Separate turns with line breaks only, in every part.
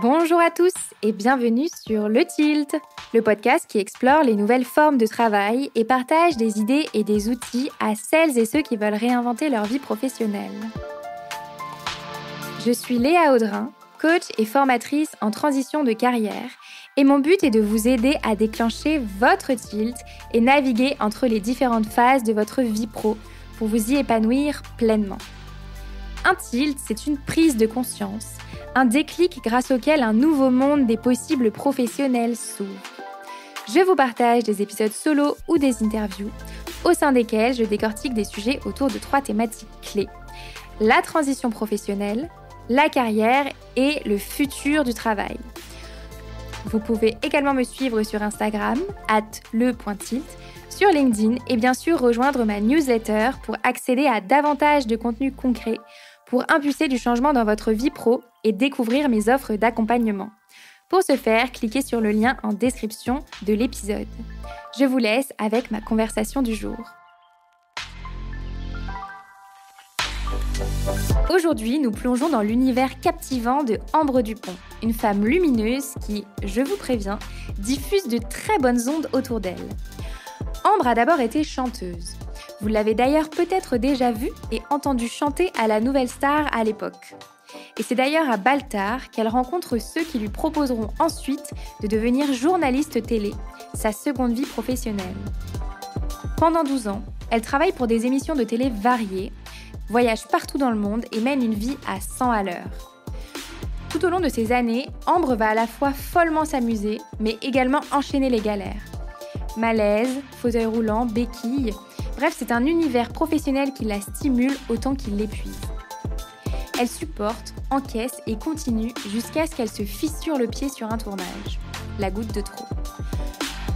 Bonjour à tous et bienvenue sur Le Tilt, le podcast qui explore les nouvelles formes de travail et partage des idées et des outils à celles et ceux qui veulent réinventer leur vie professionnelle. Je suis Léa Audrin, coach et formatrice en transition de carrière, et mon but est de vous aider à déclencher votre tilt et naviguer entre les différentes phases de votre vie pro pour vous y épanouir pleinement. Un tilt, c'est une prise de conscience, un déclic grâce auquel un nouveau monde des possibles professionnels s'ouvre. Je vous partage des épisodes solo ou des interviews, au sein desquels je décortique des sujets autour de 3 thématiques clés: la transition professionnelle, la carrière et le futur du travail. Vous pouvez également me suivre sur Instagram, @le.tilt, sur LinkedIn et bien sûr rejoindre ma newsletter pour accéder à davantage de contenu concret, pour impulser du changement dans votre vie pro et découvrir mes offres d'accompagnement. Pour ce faire, cliquez sur le lien en description de l'épisode. Je vous laisse avec ma conversation du jour. Aujourd'hui, nous plongeons dans l'univers captivant de Ambre Dupont, une femme lumineuse qui, je vous préviens, diffuse de très bonnes ondes autour d'elle. Ambre a d'abord été chanteuse. Vous l'avez d'ailleurs peut-être déjà vue et entendue chanter à la Nouvelle Star à l'époque. Et c'est d'ailleurs à Baltar qu'elle rencontre ceux qui lui proposeront ensuite de devenir journaliste télé, sa seconde vie professionnelle. Pendant 12 ans, elle travaille pour des émissions de télé variées, voyage partout dans le monde et mène une vie à 100 à l'heure. Tout au long de ces années, Ambre va à la fois follement s'amuser, mais également enchaîner les galères. Malaise, fauteuil roulant, béquille, bref, c'est un univers professionnel qui la stimule autant qu'il l'épuise. Elle supporte, encaisse et continue jusqu'à ce qu'elle se fissure le pied sur un tournage. La goutte de trop.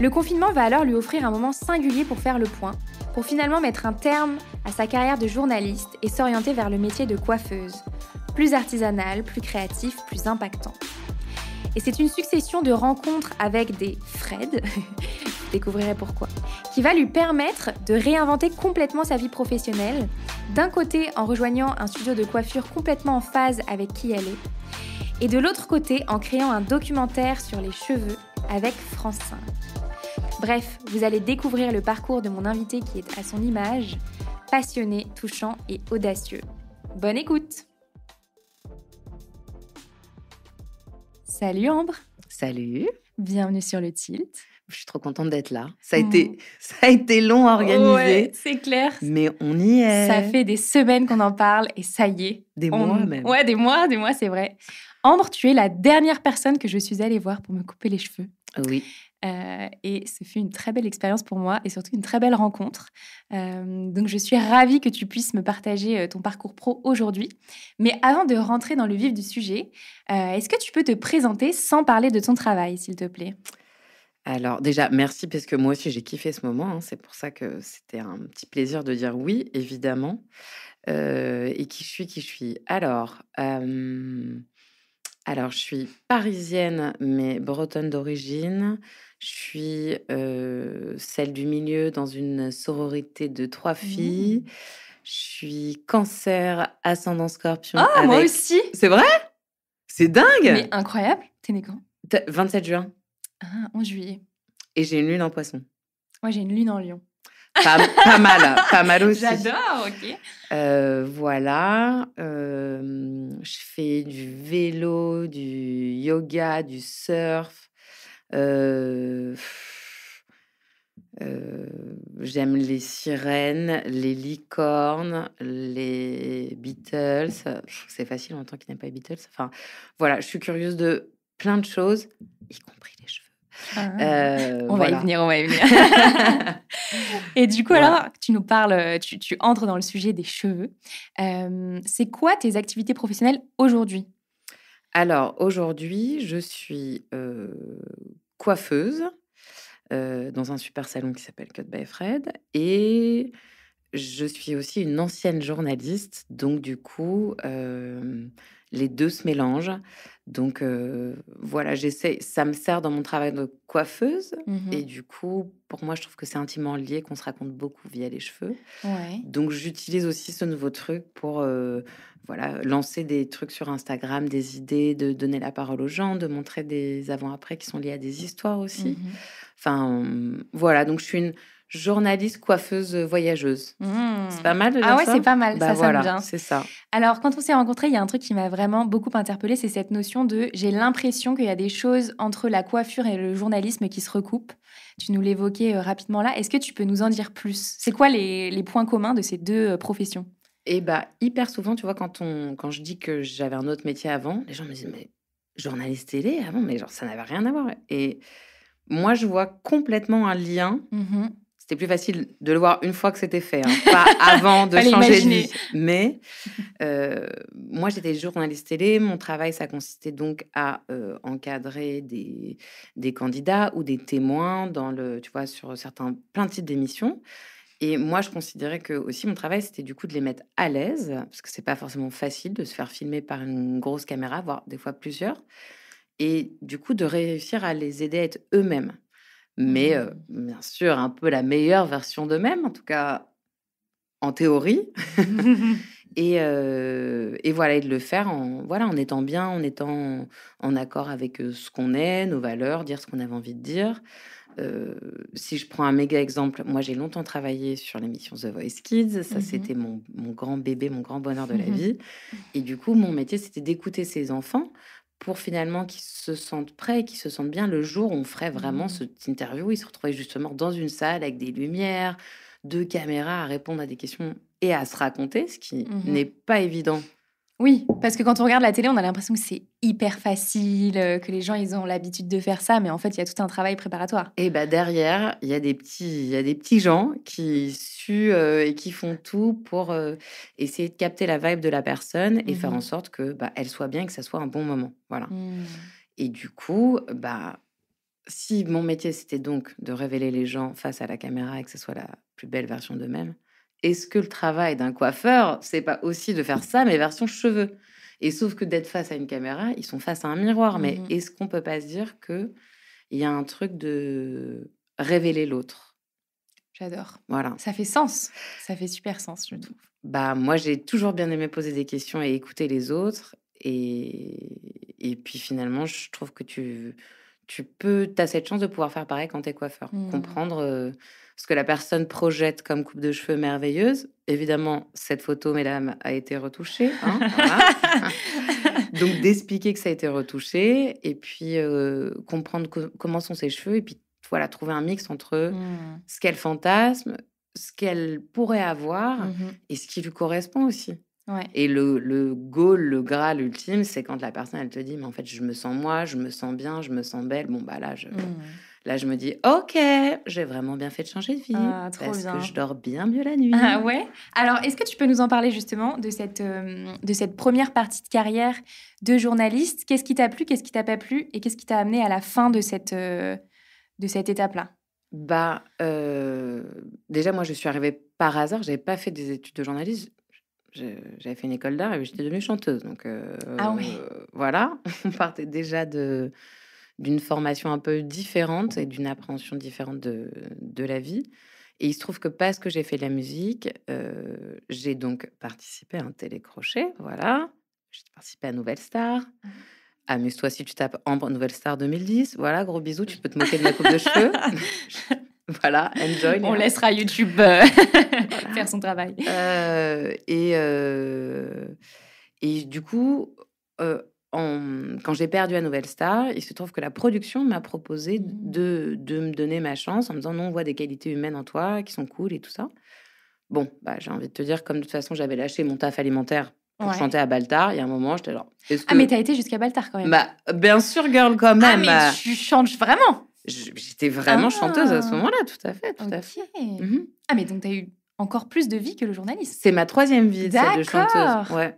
Le confinement va alors lui offrir un moment singulier pour faire le point, pour finalement mettre un terme à sa carrière de journaliste et s'orienter vers le métier de coiffeuse. Plus artisanal, plus créatif, plus impactant. Et c'est une succession de rencontres avec des Fred, vous découvrirez pourquoi, qui va lui permettre de réinventer complètement sa vie professionnelle, d'un côté en rejoignant un studio de coiffure complètement en phase avec qui elle est, et de l'autre côté en créant un documentaire sur les cheveux avec France 5. Bref, vous allez découvrir le parcours de mon invité qui est à son image, passionné, touchant et audacieux. Bonne écoute! Salut Ambre.
Salut.
Bienvenue sur le Tilt.
Je suis trop contente d'être là. Ça a été long à organiser.
Ouais, c'est clair.
Mais on y est.
Ça fait des semaines qu'on en parle et ça y est.
Des mois même.
Ouais, des mois, c'est vrai. Ambre, tu es la dernière personne que je suis allée voir pour me couper les cheveux.
Oui.
Et ce fut une très belle expérience pour moi et surtout une très belle rencontre. Donc, je suis ravie que tu puisses me partager ton parcours pro aujourd'hui. Mais avant de rentrer dans le vif du sujet, est-ce que tu peux te présenter sans parler de ton travail, s'il te plaît ?
Alors déjà, merci parce que moi aussi j'ai kiffé ce moment. Hein. C'est pour ça que c'était un petit plaisir de dire oui, évidemment. Et qui je suis. Alors, je suis parisienne, mais bretonne d'origine. Je suis celle du milieu dans une sororité de 3 filles. Je suis Cancer, ascendant Scorpion.
Ah, moi aussi.
C'est vrai? C'est dingue.
Mais incroyable. T'es née quand?
27 juin.
Ah, 11 juillet.
Et j'ai une lune en Poisson.
Moi, j'ai une lune en Lion.
Pas mal aussi.
J'adore, ok.
Voilà. Je fais du vélo, du yoga, du surf. J'aime les sirènes, les licornes, les Beatles. C'est facile en tant qu'il n'aime pas les Beatles. Enfin, voilà, je suis curieuse de plein de choses, y compris les cheveux.
On va y venir. Et du coup, alors, tu nous parles, tu entres dans le sujet des cheveux. C'est quoi tes activités professionnelles aujourd'hui ?
Alors, aujourd'hui, je suis coiffeuse dans un super salon qui s'appelle Cut by Fred. Et je suis aussi une ancienne journaliste. Donc, du coup, les 2 se mélangent. Donc voilà, j'essaie ça me sert dans mon travail de coiffeuse et
Mmh.
du coup, pour moi, je trouve que c'est intimement lié, qu'on se raconte beaucoup via les cheveux.
Ouais.
Donc j'utilise aussi ce nouveau truc pour, voilà, lancer des trucs sur Instagram, des idées, de donner la parole aux gens, de montrer des avant-après qui sont liés à des histoires aussi.
Mmh.
Enfin, voilà, donc je suis une journaliste coiffeuse, voyageuse. C'est
Mmh.
pas mal de
Ah
dire
ouais, c'est
ça?
pas mal,
Bah,
ça sonne
voilà,
bien.
c'est ça.
Alors, quand on s'est rencontrés, il y a un truc qui m'a vraiment beaucoup interpellée, c'est cette notion de j'ai l'impression qu'il y a des choses entre la coiffure et le journalisme qui se recoupent. Tu nous l'évoquais rapidement là. Est-ce que tu peux nous en dire plus? C'est quoi les points communs de ces deux professions?
Et bah, hyper souvent, tu vois, quand je dis que j'avais un autre métier avant, les gens me disent: «Mais journaliste télé? Ah bon?» Mais genre ça n'avait rien à voir et moi, je vois complètement un lien.
Mhm.
C'était plus facile de le voir une fois que c'était fait, hein, pas avant de
Fallait
changer de
imaginer.
vie. Mais moi, j'étais journaliste télé. Mon travail, ça consistait donc à, encadrer des candidats ou des témoins dans le tu vois, sur certains plein de types d'émissions et moi, je considérais que aussi mon travail, c'était du coup de les mettre à l'aise, parce que c'est pas forcément facile de se faire filmer par une grosse caméra, voire des fois plusieurs et du coup de réussir à les aider à être eux-mêmes. Mais
Mhm.
bien sûr, un peu la meilleure version d'eux-mêmes, en tout cas en théorie et voilà et de le faire en voilà, en étant bien, en étant en accord avec, ce qu'on est, nos valeurs, dire ce qu'on avait envie de dire. Si je prends un méga exemple, moi j'ai longtemps travaillé sur l'émission The Voice Kids, ça
Mhm.
c'était mon grand bébé, mon grand bonheur de la vie et du coup, mon métier, c'était d'écouter ces enfants pour finalement qu'ils se sentent prêts et qu'ils se sentent bien le jour où on ferait vraiment
Mhm.
cette interview. Ils se retrouvaient justement dans une salle avec des lumières, 2 caméras à répondre à des questions et à se raconter, ce qui n'est
Mhm.
pas évident.
Oui, parce que quand on regarde la télé, on a l'impression que c'est hyper facile, que les gens, ils ont l'habitude de faire ça, mais en fait, il y a tout un travail préparatoire.
Et bah, derrière, il y a des petits gens qui suent, et qui font tout pour, essayer de capter la vibe de la personne et faire en
Mhm.
sorte que, bah, elle soit bien et que ça soit un bon moment. Voilà
Mm.
et du coup, bah, si mon métier, c'était donc de révéler les gens face à la caméra et que ce soit la plus belle version d'eux-mêmes, est-ce que le travail d'un coiffeur, c'est pas aussi de faire ça, mais version cheveux? Et sauf que d'être face à une caméra, ils sont face à un miroir, mais
Mhm.
est-ce qu'on peut pas se dire que il y a un truc de révéler l'autre?
J'adore.
Voilà.
Ça fait sens. Ça fait super sens, je trouve.
Bah, moi, j'ai toujours bien aimé poser des questions et écouter les autres et puis finalement, je trouve que tu as cette chance de pouvoir faire pareil quand tu es coiffeur.
Mm.
Comprendre, ce que la personne projette comme coupe de cheveux merveilleuse. Évidemment, cette photo, mesdames, a été retouchée, hein, voilà. Donc d'expliquer que ça a été retouché et puis, comprendre comment sont ses cheveux et puis, voilà, trouver un mix entre
Mm.
ce qu'elle fantasme, ce qu'elle pourrait avoir
Mhm.
et ce qui lui correspond aussi.
Ouais.
Et le goal, le graal ultime, c'est quand la personne, elle te dit: «Mais en fait, je me sens moi, je me sens bien, je me sens belle». Bon, bah,
Mm.
là, je me dis: «OK, j'ai vraiment bien fait de changer de vie
Ah, trop
parce que je
bien.
dors bien mieux la nuit».
Ah ouais? Alors, est-ce que tu peux nous en parler justement de cette première partie de carrière de journaliste? Qu'est-ce qui t'a plu? Qu'est-ce qui t'a pas plu? Et qu'est-ce qui t'a amené à la fin de cette étape-là?
Bah, déjà, moi, je suis arrivée par hasard. J'avais pas fait des études de journalisme. J'avais fait une école d'art et j'étais devenue chanteuse. Donc,
Ah ouais.
voilà, on partait déjà d'une formation un peu différente et d'une appréhension différente de la vie. Et il se trouve que parce que j'ai fait de la musique, j'ai donc participé à un télécrochet, voilà. J'ai participé à Nouvelle Star. Amuse-toi si tu tapes Ambre Nouvelle Star 2010. Voilà, gros bisous, tu peux te moquer de ma coupe de cheveux. Voilà, enjoy
On
Léa.
laissera YouTube
Voilà,
faire son travail.
et du coup, quand j'ai perdu à Nouvelle Star, il se trouve que la production m'a proposé
Mmh.
de me donner ma chance en me disant: «Non, on voit des qualités humaines en toi qui sont cool et tout ça». Bon, bah, j'ai envie de te dire, comme de toute façon, j'avais lâché mon taf alimentaire pour
Ouais.
chanter à Baltar, il y a un moment, j'étais genre: «Est-ce
Ah, mais
que»
tu as été jusqu'à Baltar quand même?
bah, bien sûr, girl, quand
Ah,
même,
mais tu chantes vraiment?
j'étais vraiment chanteuse à ce
Ah!
moment-là, tout à fait, tout à fait.
OK.
Mmh.
Ah, mais donc tu as eu encore plus de vie que le journalisme?
C'est ma troisième vie, celle de chanteuse,
D'accord!
ouais.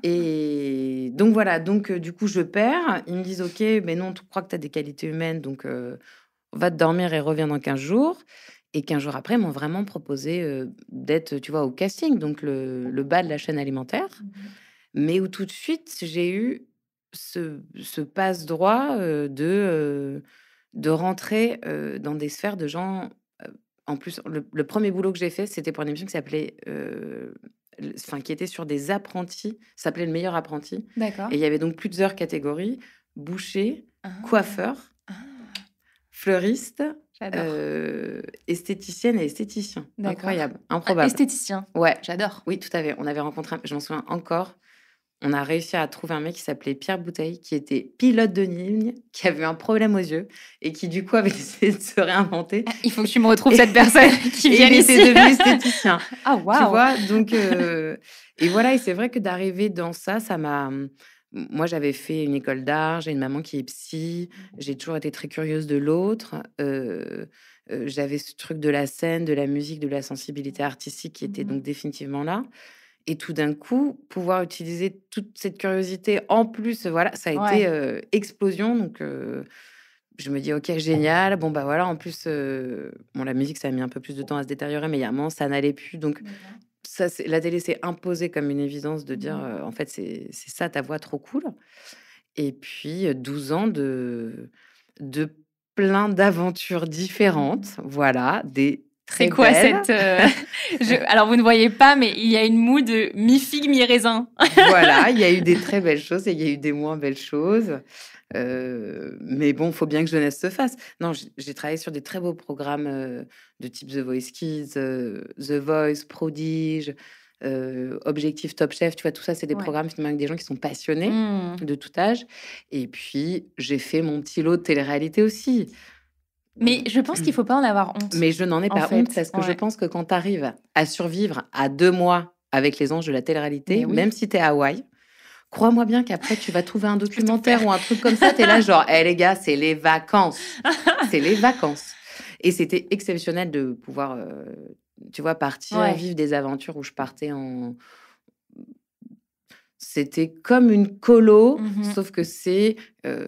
Et donc voilà, donc du coup, je perds. Ils me disent: «OK, mais non, tu crois que tu as des qualités humaines, donc va te dormir et reviens dans 15 jours». Et 15 jours après, ils m'ont vraiment proposé, d'être, tu vois, au casting, donc le bas de la chaîne alimentaire.
Mmh.
mais où tout de suite, j'ai eu ce passe-droit, de rentrer, dans des sphères de gens, en plus, le 1er boulot que j'ai fait, c'était pour une émission qui s'appelait, enfin, qui était sur des apprentis, ça s'appelait «Le meilleur apprenti»
D'accord.
et il y avait donc plusieurs catégories: boucher,
Ah!
coiffeur,
Ah!
fleuriste,
J'adore.
esthéticienne et esthéticien.
D'accord.
Incroyable,
Ah,
improbable.
esthéticien,
Ouais,
j'adore.
oui, tout à fait. On avait rencontré un je m'en souviens encore, on a réussi à trouver un mec qui s'appelait Pierre Bouteille, qui était pilote de ligne, qui avait eu un problème aux yeux et qui, du coup, avait essayé de se réinventer
Ah, il faut que tu me retrouves
et
cette personne qui
et
vienne
il
ici.
était devenu esthéticien,
Ah
tu
waouh!
vois? Donc et voilà et c'est vrai que d'arriver dans ça, ça m'a, moi, j'avais fait une école d'art, j'ai une maman qui est psy, j'ai toujours été très curieuse de l'autre, j'avais ce truc de la scène, de la musique, de la sensibilité artistique qui était donc définitivement là et tout d'un coup, pouvoir utiliser toute cette curiosité en plus, voilà, ça a été,
Ouais.
explosion donc je me dis: «OK, génial». Bon, bah, voilà, en plus, bon, la musique, ça a mis un peu plus de temps à se détériorer, mais il y a un moment, ça n'allait plus donc
D'accord.
ça, c'est la télé s'est imposée comme une évidence de dire,
Mmh.
«En fait, c'est ça ta voix, trop cool» et puis, 12 ans de plein d'aventures différentes, voilà, des
C'est
très
quoi
belles.
cette, alors vous ne voyez pas, mais il y a une moue de mi-figue, mi-raisin.
Voilà, il y a eu des très belles choses et il y a eu des moins belles choses. Mais bon, faut bien que jeunesse se fasse. Non, j'ai travaillé sur des très beaux programmes, de type The Voice Kids, The Voice, Prodige, Objectif Top Chef, tu vois? Tout ça, c'est des
Ouais.
programmes finalement avec des gens qui sont passionnés
Mmh.
de tout âge et puis j'ai fait mon petit lot de télé-réalité aussi.
Mais je pense qu'il faut pas en avoir honte,
Mais je n'en ai
en
pas honte
fait.
parce que je
Ouais.
pense que quand tu arrives à survivre à 2 mois avec les anges de la
Mais
télé-réalité,
oui,
même si tu es à Hawaï, crois-moi bien qu'après tu vas trouver un
tu peux tout faire.
documentaire ou un truc comme ça, tu es là genre: «Eh les gars, c'est les vacances, c'est les vacances» et c'était exceptionnel de pouvoir, tu vois, partir,
Ouais.
vivre des aventures où je partais en c'était comme une colo,
Mmh.
sauf que c'est,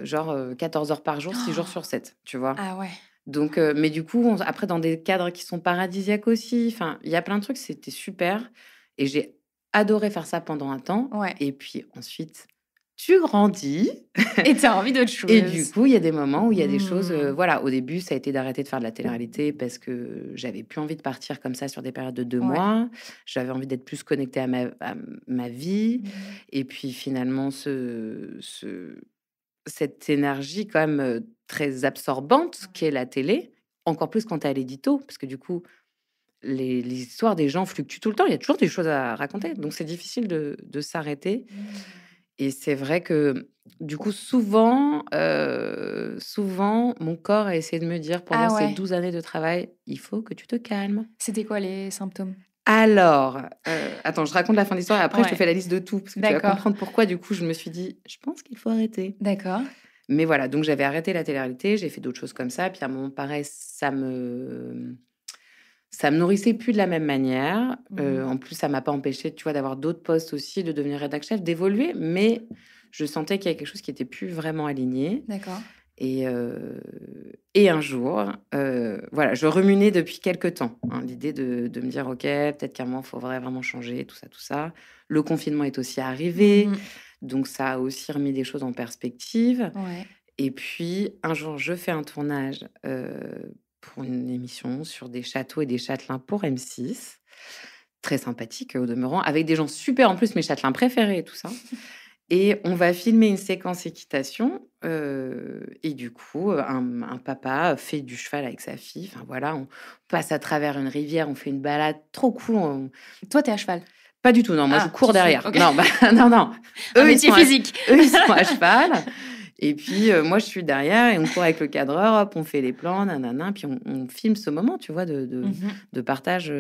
genre, 14 heures par jour, 6 jours sur 7, tu vois?
Ah ouais.
Donc mais du coup, on après dans des cadres qui sont paradisiaques aussi, enfin, il y a plein de trucs, c'était super et j'ai adoré faire ça pendant un temps
Ouais.
et puis ensuite, tu grandis
Et tu as envie d'autre
et du
chose.
coup, il y a des moments où il y a des choses,
Mmh.
voilà, au début, ça a été d'arrêter de faire de la télé-réalité parce que j'avais plus envie de partir comme ça sur des périodes de 2
Ouais.
mois. J'avais envie d'être plus connectée à ma vie
Mmh.
et puis finalement cette énergie quand même, très absorbante qu'est la télé, encore plus quand tu es à l'édito, parce que du coup, les histoires des gens fluctuent tout le temps, il y a toujours des choses à raconter, donc c'est difficile de s'arrêter et c'est vrai que, du coup, souvent, mon corps a essayé de me dire pendant
Ah
ces
ouais.
12 années de travail: «Il faut que tu te calmes».
C'était quoi les symptômes?
Alors, attends, je raconte la fin de l'histoire et après je te
Ouais.
fais la liste de tout, parce que tu vas
D'accord.
comprendre pourquoi, du coup, je me suis dit: «Je pense qu'il faut arrêter».
D'accord.
Mais voilà, donc j'avais arrêté la télé-réalité, j'ai fait d'autres choses comme ça, puis à un moment pareil, ça me nourrissait plus de la même manière.
Mmh.
En plus, ça m'a pas empêché, tu vois, d'avoir d'autres postes aussi, de devenir rédac chef, d'évoluer, mais je sentais qu'il y avait quelque chose qui était plus vraiment aligné
D'accord.
et un jour, voilà, je ruminais depuis quelque temps, hein, l'idée de me dire: «OK, peut-être qu'à un moment, il faudrait vraiment changer», tout ça, tout ça. Le confinement est aussi arrivé,
Mmh.
donc ça a aussi remis des choses en perspective.
Ouais.
Et puis, un jour, je fais un tournage, pour une émission sur des châteaux et des châtelains pour M6. Très sympathique, au demeurant, avec des gens super en plus, mes châtelains préférés et tout ça. Et on va filmer une séquence équitation, et du coup, un papa fait du cheval avec sa fille. Enfin voilà, on passe à travers une rivière, on fait une balade trop cool,
Toi, tu es à cheval?
pas du tout, non, moi je
Ah,
cours
tu suis,
derrière.
OK.
Non, bah, non, non,
Un
eux, ils
métier
sont à
physique.
eux, ils sont à cheval et puis, moi, je suis derrière et on court avec le cadreur, hop, on fait les plans, nanana, puis on filme ce moment, tu vois,
Mmh.
de partage,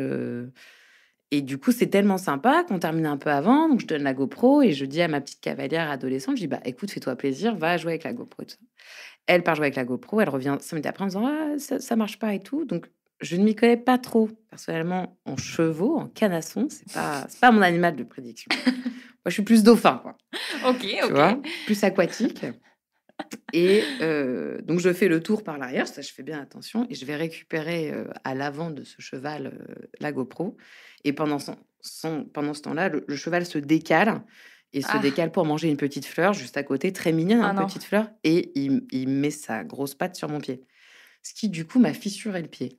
et du coup, c'est tellement sympa qu'on termine un peu avant, donc je donne la GoPro et je dis à ma petite cavalière adolescente, je dis: «Bah, écoute, fais-toi plaisir, va jouer avec la GoPro et tout ça». Elle part jouer avec la GoPro, elle revient 5 minutes après en disant: «Ah, ça marche pas et tout», donc je ne m'y connais pas trop personnellement en chevaux, en canasson, c'est pas mon animal de prédiction. Moi, je suis plus dauphin, quoi,
OK,
tu vois?
OK.
Plus aquatique et donc je fais le tour par l'arrière, ça je fais bien attention et je vais récupérer, à l'avant de ce cheval, la GoPro et pendant ce temps-là, le cheval se décale et se
Ah,
décale pour manger une petite fleur juste à côté, très mignonne,
ah
une
non.
petite fleur, et il met sa grosse patte sur mon pied. Ce qui, du coup, m'a fissuré le pied.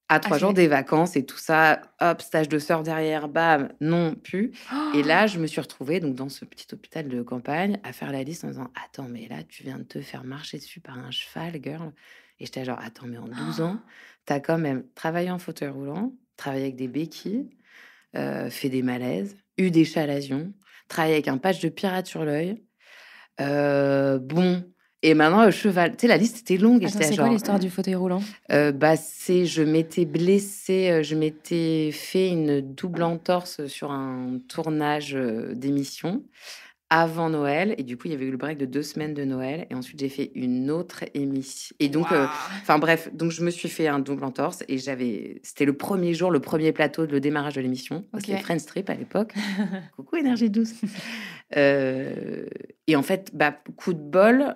À
Ah,
3 jours des vacances et tout ça, hop, stage de surf derrière, bam, non plus. Et là, je me suis retrouvée donc dans ce petit hôpital de campagne à faire la liste en disant: «Attends, mais là, tu viens de te faire marcher dessus par un cheval, girl». Et j'étais genre: «Attends, mais en 12 ans, tu as quand même travaillé en fauteuil roulant, travaillé avec des béquilles, fait des malaises, eu des chalazions, travaillé avec un patch de pirate sur l'œil, bon, et maintenant le cheval». Tu sais, la liste était longue et
Attends,
j'étais
c'est quoi
genre,
l'histoire du fauteuil roulant?
bah, c'est je m'étais blessée, je m'étais fait une double entorse sur un tournage, d'émission avant Noël, et du coup, il y avait eu le break de 2 semaines de Noël, et ensuite j'ai fait une autre émission, et donc
Waouh!
enfin bref, donc je me suis fait un double entorse, et c'était le premier jour, le premier plateau, le démarrage de l'émission. C'était
OK.
Friends Trip à l'époque. Coucou Énergie 12. Et en fait, bah, coup de bol,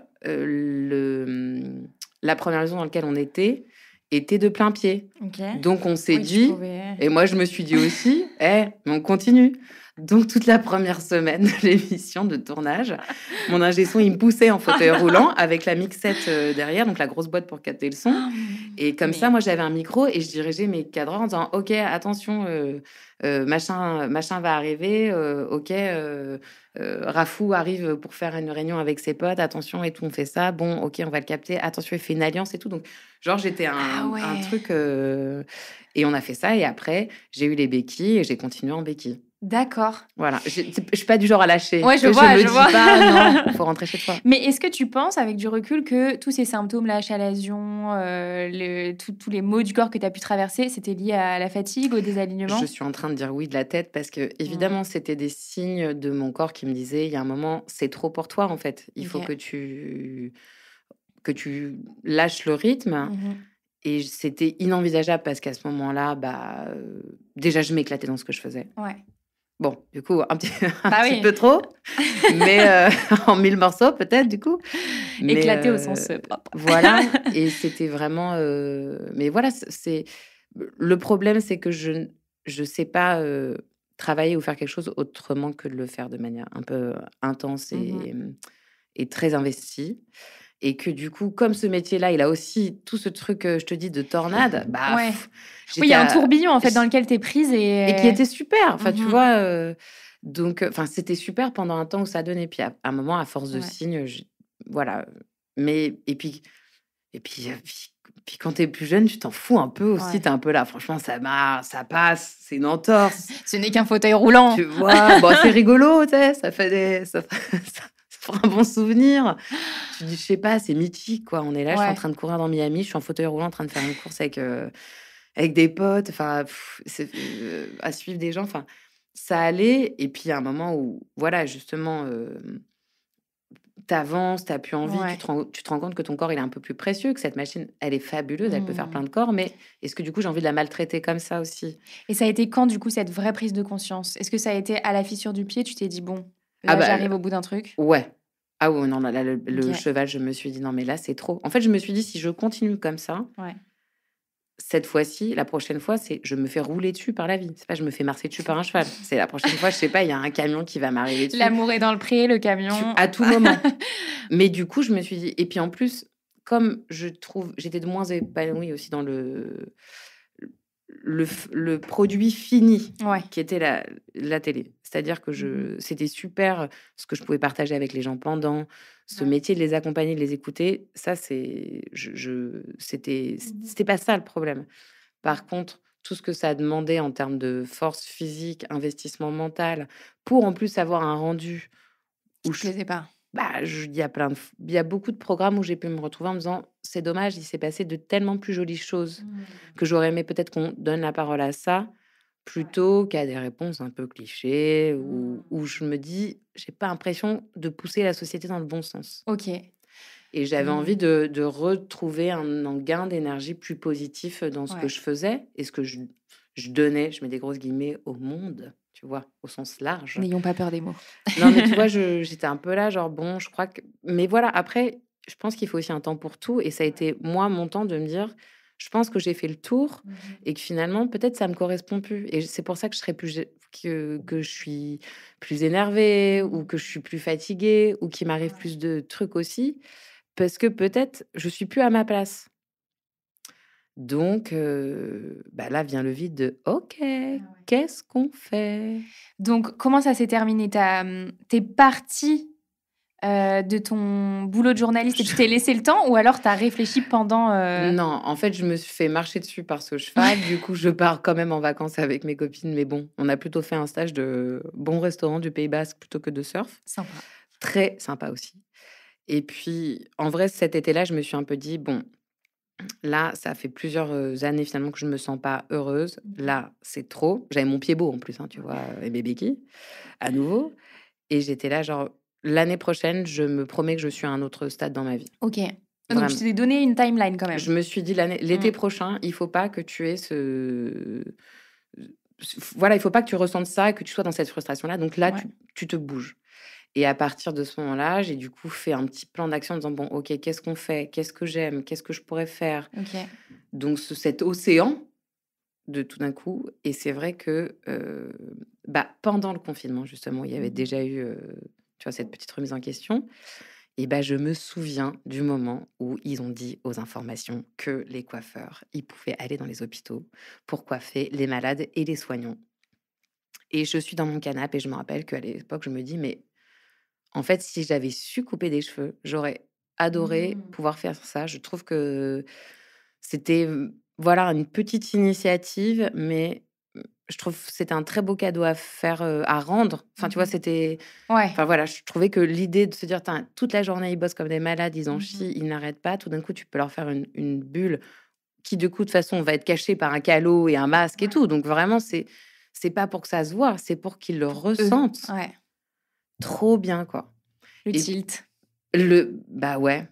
la première maison dans laquelle on était de plein-pied.
OK.
Donc on s'est
Oui, tu
dit,
pouvais
et moi je me suis dit aussi: «Eh, mais on continue». Donc toute la première semaine de l'émission de tournage, mon ingé son, il me poussait en fauteuil roulant avec la mixette, derrière, donc la grosse boîte pour capter le son, et comme ça,
mais
moi, j'avais un micro et je dirigeais mes cadreurs en disant: «OK, attention, machin va arriver, OK, Rafou arrive pour faire une réunion avec ses potes, attention et tout, on fait ça. Bon, OK, on va le capter. Attention, il fait une alliance et tout». Donc genre, j'étais
ah
un
ouais!
truc, et on a fait ça, et après, j'ai eu les béquilles et j'ai continué en béquilles.
D'accord.
Voilà, je suis pas du genre à lâcher,
Ouais, je
que je
vois,
me
je
dis
vois.
pas: «Non, faut rentrer chez toi».
Mais est-ce que tu penses, avec du recul, que tous ces symptômes, la chalazion, tous les maux du corps que tu as pu traverser, c'était lié à la fatigue, au
Je
désalignement?
suis en train de dire oui de la tête parce que
Mmh.
évidemment c'était des signes de mon corps qui me disaient: «Il y a un moment, c'est trop pour toi, en fait. Il faut
OK.
que tu lâches le rythme».
Mmh.
Et c'était inenvisageable parce qu'à ce moment-là, bah, déjà je m'éclatais dans ce que je faisais.
Ouais.
Bon, du coup, un petit un
Bah
petit
oui,
peu trop, mais en 1000 morceaux peut-être du coup, mais
éclaté au sens, propre.
voilà, et c'était vraiment, mais voilà, c'est le problème, c'est que je sais pas, travailler ou faire quelque chose autrement que de le faire de manière un peu intense
Mmh.
et très investie, et que du coup, comme ce métier-là, il a aussi tout ce truc, je te dis, de tornade, bah,
Ouais. Oui, il y
j'étais
a un
à
tourbillon, en fait, dans
j
lequel tu es prise
et qui
et
était super, enfin, tu
mmh.
vois? Donc enfin, c'était super pendant un temps où ça donnait, puis à un moment, à force de
Ouais.
signes, voilà, mais puis quand tu es plus jeune, tu t'en fous un peu aussi,
Ouais.
tu es un peu là: «Franchement, ça passe, c'est une entorse».
Ce n'est qu'un fauteuil roulant.
Tu vois? Bon, c'est rigolo, tu sais, ça fera un bon souvenir. Tu dis, je sais pas, c'est mythique, quoi. On est là, je suis en
Ouais.
train de courir dans Miami, je suis en fauteuil roulant en train de faire une course avec des potes, enfin, c'est, à suivre des gens, enfin, ça allait, et puis il y a un moment où, voilà, justement, tu avances, tu plus envie,
Ouais.
tu te rends compte que ton corps, il est un peu plus précieux, que cette machine, elle est fabuleuse, elle peut faire plein
Mmh.
de corps, mais est-ce que du coup, j'ai envie de la maltraiter comme ça aussi?
Et ça a été quand, du coup, cette vraie prise de conscience? Est-ce que ça a été à la fissure du pied, tu t'es dit: «Bon,
Ah
là,
bah,
j'arrive au bout d'un truc»?
ouais. Ah ouais, non, là, le
OK.
cheval, je me suis dit: «Non, mais là, c'est trop». En fait, je me suis dit: «Si je continue comme ça,
Ouais.
cette fois-ci, la prochaine fois, c'est je me fais rouler dessus par la vie. C'est pas je me fais marcher dessus par un cheval. C'est la prochaine fois, je sais pas, il y a un camion qui va m'arriver dessus,
L'amour est dans le pré, le camion.
à tout moment». Mais du coup, je me suis dit, et puis en plus, comme je trouve j'étais de moins épanouie aussi dans le produit fini
Ouais.
qui était la télé. C'est-à-dire que
Mmh.
c'était super, ce que je pouvais partager avec les gens pendant, ce
Ouais.
métier de les accompagner, de les écouter, ça c'est
Mmh.
c'était pas ça le problème. Par contre, tout ce que ça a demandé en termes de force physique, investissement mental, pour en plus avoir un rendu
Qui
où
te plaisait pas?
il y a beaucoup de programmes où j'ai pu me retrouver en me disant: «C'est dommage, il s'est passé de tellement plus jolies choses
Mmh.
que j'aurais aimé peut-être qu'on donne la parole à ça,
Ouais.
plutôt qu'à des réponses un peu clichés»,
Mmh.
où je me dis: «J'ai pas l'impression de pousser la société dans le bon sens».
OK.
Et j'avais envie
Mmh.
de retrouver un gain d'énergie plus positif dans ce que
Ouais.
je faisais et ce que je donnais, je mets des grosses guillemets, «au monde», tu vois? Au sens large.
N'ayons pas peur des mots.
Non, mais tu vois, j'étais un peu là, genre: «Bon, je crois que», mais voilà, après, je pense qu'il faut aussi un temps pour tout, et ça a
Ouais.
été, moi, mon temps de me dire: Je pense que j'ai fait le tour et que finalement, peut-être, ça me correspond plus et c'est pour ça que je serais plus que je suis plus énervée ou que je suis plus fatiguée ou qu'il m'arrive
Ouais.
plus de trucs aussi parce que peut-être je suis plus à ma place. Donc bah, là vient le vide de: «OK,
Ah ouais.
qu'est-ce qu'on fait?»
Donc comment ça s'est terminé? Tu partie, de ton boulot de journaliste et tu t'es laissé le temps ou alors tu as réfléchi pendant,
Non, en fait, je me suis fait marcher dessus par ce
Ouais,
cheval. Du coup, je pars quand même en vacances avec mes copines, mais bon, on a plutôt fait un stage de bon restaurant du Pays basque plutôt que de surf.
sympa.
Très sympa aussi. Et puis, en vrai, cet été-là, je me suis un peu dit: «Bon, là, ça fait plusieurs, années finalement que je ne me sens pas heureuse. Là, c'est trop». J'avais mon pied beau en plus, hein, tu vois? Et mes béquilles, à nouveau. Et j'étais là genre: «L'année prochaine, je me promets que je suis à un autre stade dans ma vie».
OK. Donc tu
Vraiment.
t'es donné une timeline quand même?
Je me suis dit
Mmh.
l'été prochain, il faut pas que tu aies voilà, il faut pas que tu ressentes ça et que tu sois dans cette frustration-là. Donc là,
Ouais.
tu te bouges. Et à partir de ce moment-là, j'ai du coup fait un petit plan d'action en disant: «Bon, OK, qu'est-ce qu'on fait? Qu'est-ce que j'aime? Qu'est-ce que je pourrais faire?»
OK.
Donc cet océan de tout d'un coup et c'est vrai que, bah, pendant le confinement justement, il y avait déjà eu, tu vois, cette petite remise en question. Et ben je me souviens du moment où ils ont dit aux informations que les coiffeurs, ils pouvaient aller dans les hôpitaux pour coiffer les malades et les soignants. Et je suis dans mon canapé et je me rappelle qu'à l'époque, je me dis: «Mais en fait, si j'avais su couper des cheveux, j'aurais adoré
Mmh.
pouvoir faire ça». Je trouve que c'était, voilà, une petite initiative, mais je trouve que c'était un très beau cadeau à faire, à rendre. Enfin, tu vois,
Mmh.
c'était
Ouais.
enfin, voilà, je trouvais que l'idée de se dire: «Tin, toute la journée, ils bossent comme des malades, ils en
Mmh.
chient, ils n'arrêtent pas». Tout d'un coup, tu peux leur faire une bulle qui, de coup, de toute façon, va être cachée par un calot et un masque et
Ouais.
tout. Donc vraiment, c'est pas pour que ça se voit, c'est pour qu'ils le
Pour eux.
ressentent.
Ouais.
Trop bien, quoi.
Le
Et
tilt
bah, ouais,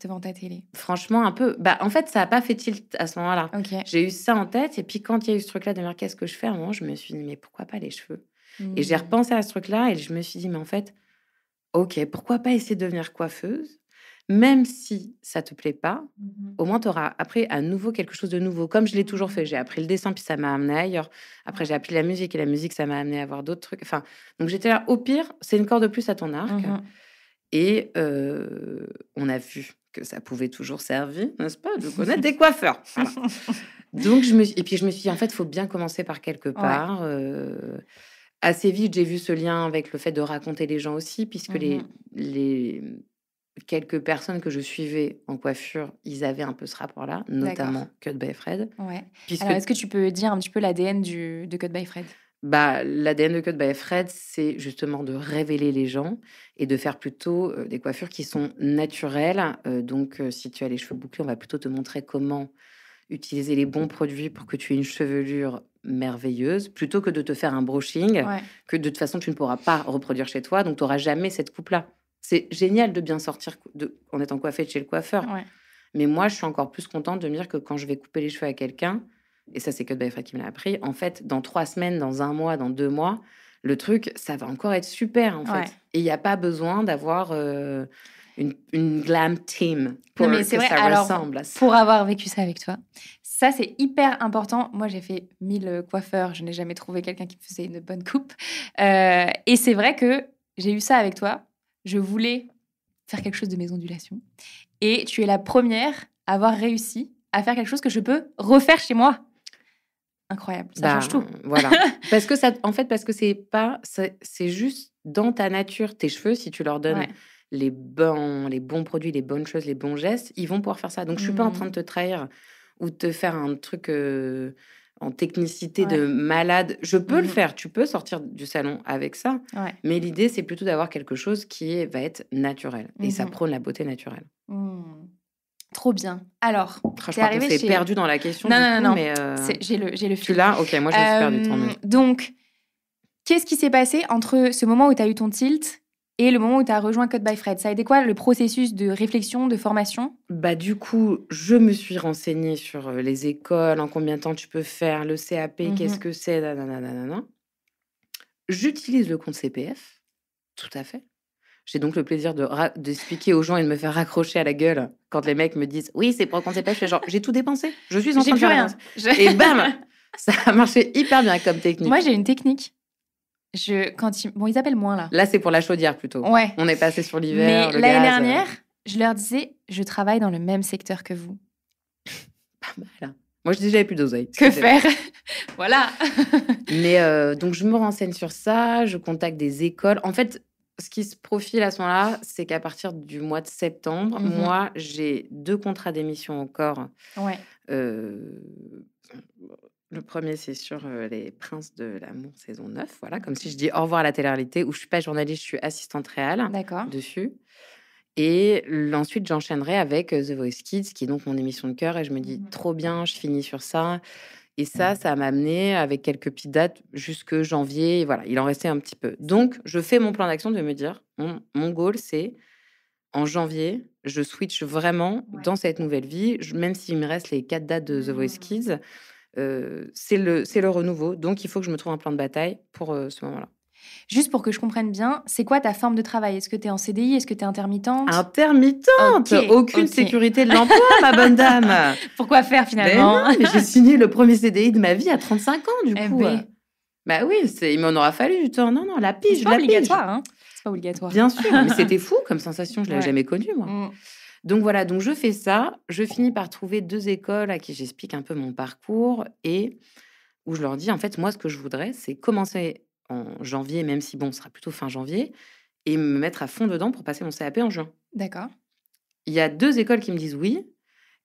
devant ta télé.
franchement, un peu. Bah, en fait, ça a pas fait tilt à ce moment-là.
OK.
J'ai eu ça en tête et puis quand il y a eu ce truc-là de me dire: «Qu'est-ce que je fais?» À un moment, je me suis dit: «Mais pourquoi pas les cheveux?» Et j'ai
Mmh.
repensé à ce truc-là et je me suis dit: «Mais en fait, OK, pourquoi pas essayer de devenir coiffeuse? Même si ça te plaît pas,
Mmh.
au moins tu auras appris à nouveau quelque chose de nouveau». Comme je l'ai toujours fait. J'ai
Mmh.
appris le dessin, puis ça m'a amené ailleurs. Après, j'ai
Ouais.
appris la musique et la musique, ça m'a amené à voir d'autres trucs. Enfin, donc j'étais là, au pire, c'est une corde de plus à ton arc.
Mmh.
Et on a vu que ça pouvait toujours servir, n'est-ce pas, de connaître des coiffeurs. Voilà. Donc je me suis dit: «En fait, il faut bien commencer par quelque
Ouais.
part». Assez vite, j'ai vu ce lien avec le fait de raconter les gens aussi, puisque
Mmh.
les quelques personnes que je suivais en coiffure, ils avaient un peu ce rapport-là,
D'accord.
notamment Cut by Fred,
Ouais.
puisque,
Alors est-ce que tu peux dire un petit peu l'ADN de Cut by Fred?
bah, l'ADN de Cut by Fred, c'est justement de révéler les gens et de faire plutôt, des coiffures qui sont naturelles. Donc si tu as les cheveux bouclés, on va plutôt te montrer comment utiliser les bons produits pour que tu aies une chevelure merveilleuse, plutôt que de te faire un brushing
Ouais.
que de toute façon tu ne pourras pas reproduire chez toi, donc tu auras jamais cette coupe-là. C'est génial de bien sortir en étant coiffée de chez le coiffeur,
Ouais.
mais moi, je suis encore plus contente de me dire que quand je vais couper les cheveux à quelqu'un, et ça, c'est Cut by Fred qui me l'a appris, en fait, dans 3 semaines, dans un mois, dans 2 mois, le truc, ça va encore être super, en
Ouais.
fait. Et il y a pas besoin d'avoir, une glam team
Non,
pour
mais c'est
que
vrai,
ça
alors,
ressemble à ça.
pour avoir vécu ça avec toi, ça, c'est hyper important. Moi, j'ai fait 1000 coiffeurs, je n'ai jamais trouvé quelqu'un qui me faisait une bonne coupe. Et c'est vrai que j'ai eu ça avec toi. Je voulais faire quelque chose de mes ondulations et tu es la première à avoir réussi à faire quelque chose que je peux refaire chez moi. Incroyable, ça change
Ben,
tout.
voilà. Parce que ça en fait, parce que c'est juste dans ta nature. Tes cheveux, si tu leur donnes
Ouais.
les bons produits, les bonnes choses, les bons gestes, ils vont pouvoir faire ça. Donc je suis pas en train de
Mmh.
te trahir ou de te faire un truc, en technicité de
Ouais.
malade. Je peux le
Mmh.
faire, tu peux sortir du salon avec ça,
Ouais.
mais l'idée, c'est plutôt d'avoir quelque chose qui va être naturel et ça
Mmh.
prône la beauté naturelle.
Mmh. Trop bien. Alors,
Je
tu es
crois qu'on
arrivée
s'est
chez
perdu dans la question
non,
du
non,
coup,
non, non,
mais
j'ai le
tu
fil.
l'as? OK, moi je me suis perdue, tant mieux.
Donc, qu'est-ce qui s'est passé entre ce moment où tu as eu ton tilt et le moment où tu as rejoint Cut by Fred? Ça a été quoi le processus de réflexion, de formation?
Bah, du coup, je me suis renseignée sur, les écoles, en combien de temps tu peux faire, le CAP, qu'est-ce
Mmh.
que c'est, na na na na na. J'utilise le compte CPF, tout à fait. J'ai donc le plaisir d'expliquer aux gens et de me faire raccrocher à la gueule quand les mecs me disent « Oui, c'est pour compter pas ». Je fais genre « J'ai tout dépensé. Je suis en train de faire rien. » Et bam, ça a marché hyper bien comme technique.
Moi, j'ai une technique. Bon, ils appellent moins là.
Là, c'est pour la chaudière plutôt.
Ouais.
On est passé sur l'hiver,
Mais l'année dernière, je leur disais « Je travaille dans le même secteur que vous. »
Pas mal. Moi, je dis j'avais plus d'oseille.
Que faire? Voilà.
Mais donc, je me renseigne sur ça, je contacte des écoles. En fait, ce qui se profile à ce moment-là, c'est qu'à partir du mois de septembre, moi, j'ai 2 contrats d'émission encore.
Ouais.
Le premier, c'est sur Les Princes de l'amour, saison 9. Voilà, comme si je dis au revoir à la télé-réalité, où je suis pas journaliste, je suis assistante réelle dessus. Et ensuite, j'enchaînerai avec The Voice Kids, qui est donc mon émission de cœur. Et je me dis, trop bien, je finis sur ça. Et ça m'a amené avec quelques petites dates jusque janvier. Et voilà, il en restait un petit peu. Donc, je fais mon plan d'action de me dire, mon goal, c'est en janvier, je switch vraiment dans cette nouvelle vie. Même s'il me reste les 4 dates de The Voice Kids, c'est le renouveau. Donc, il faut que je me trouve un plan de bataille pour ce moment-là.
Juste pour que je comprenne bien, c'est quoi ta forme de travail? Est-ce que tu es en CDI? Est-ce que tu es intermittente?
Intermittente. Aucune sécurité de l'emploi, ma bonne dame.
Pourquoi faire finalement?
Mais j'ai signé le premier CDI de ma vie à 35 ans, du coup. Bah oui, il m'en aura fallu du temps. Non, la pige,
c'est pas obligatoire, hein? C'est pas obligatoire.
Bien sûr, mais c'était fou comme sensation, je l'avais jamais connue, moi. Donc voilà, donc je fais ça. Je finis par trouver 2 écoles à qui j'explique un peu mon parcours et où je leur dis, en fait, moi, ce que je voudrais, c'est commencer en janvier, même si, bon, ce sera plutôt fin janvier, et me mettre à fond dedans pour passer mon CAP en juin.
D'accord.
Il y a 2 écoles qui me disent oui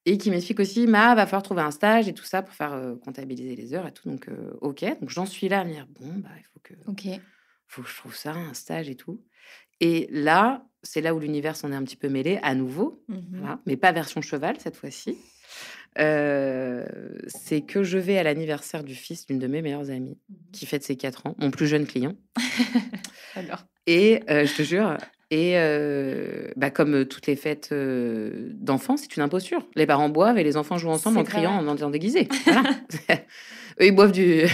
et qui m'expliquent aussi, va falloir trouver un stage et tout ça pour faire comptabiliser les heures et tout. Donc, OK. Donc, j'en suis là à me dire, bon, il faut que je trouve ça, un stage et tout. Et là, c'est là où l'univers s'en est un petit peu mêlé, à nouveau, voilà, mais pas version cheval cette fois-ci. C'est que je vais à l'anniversaire du fils d'une de mes meilleures amies, qui fête ses 4 ans, mon plus jeune client.
Alors.
Et je te jure, et comme toutes les fêtes d'enfants, c'est une imposture. Les parents boivent et les enfants jouent ensemble en criant, en étant déguisés. Voilà. Eux, ils boivent du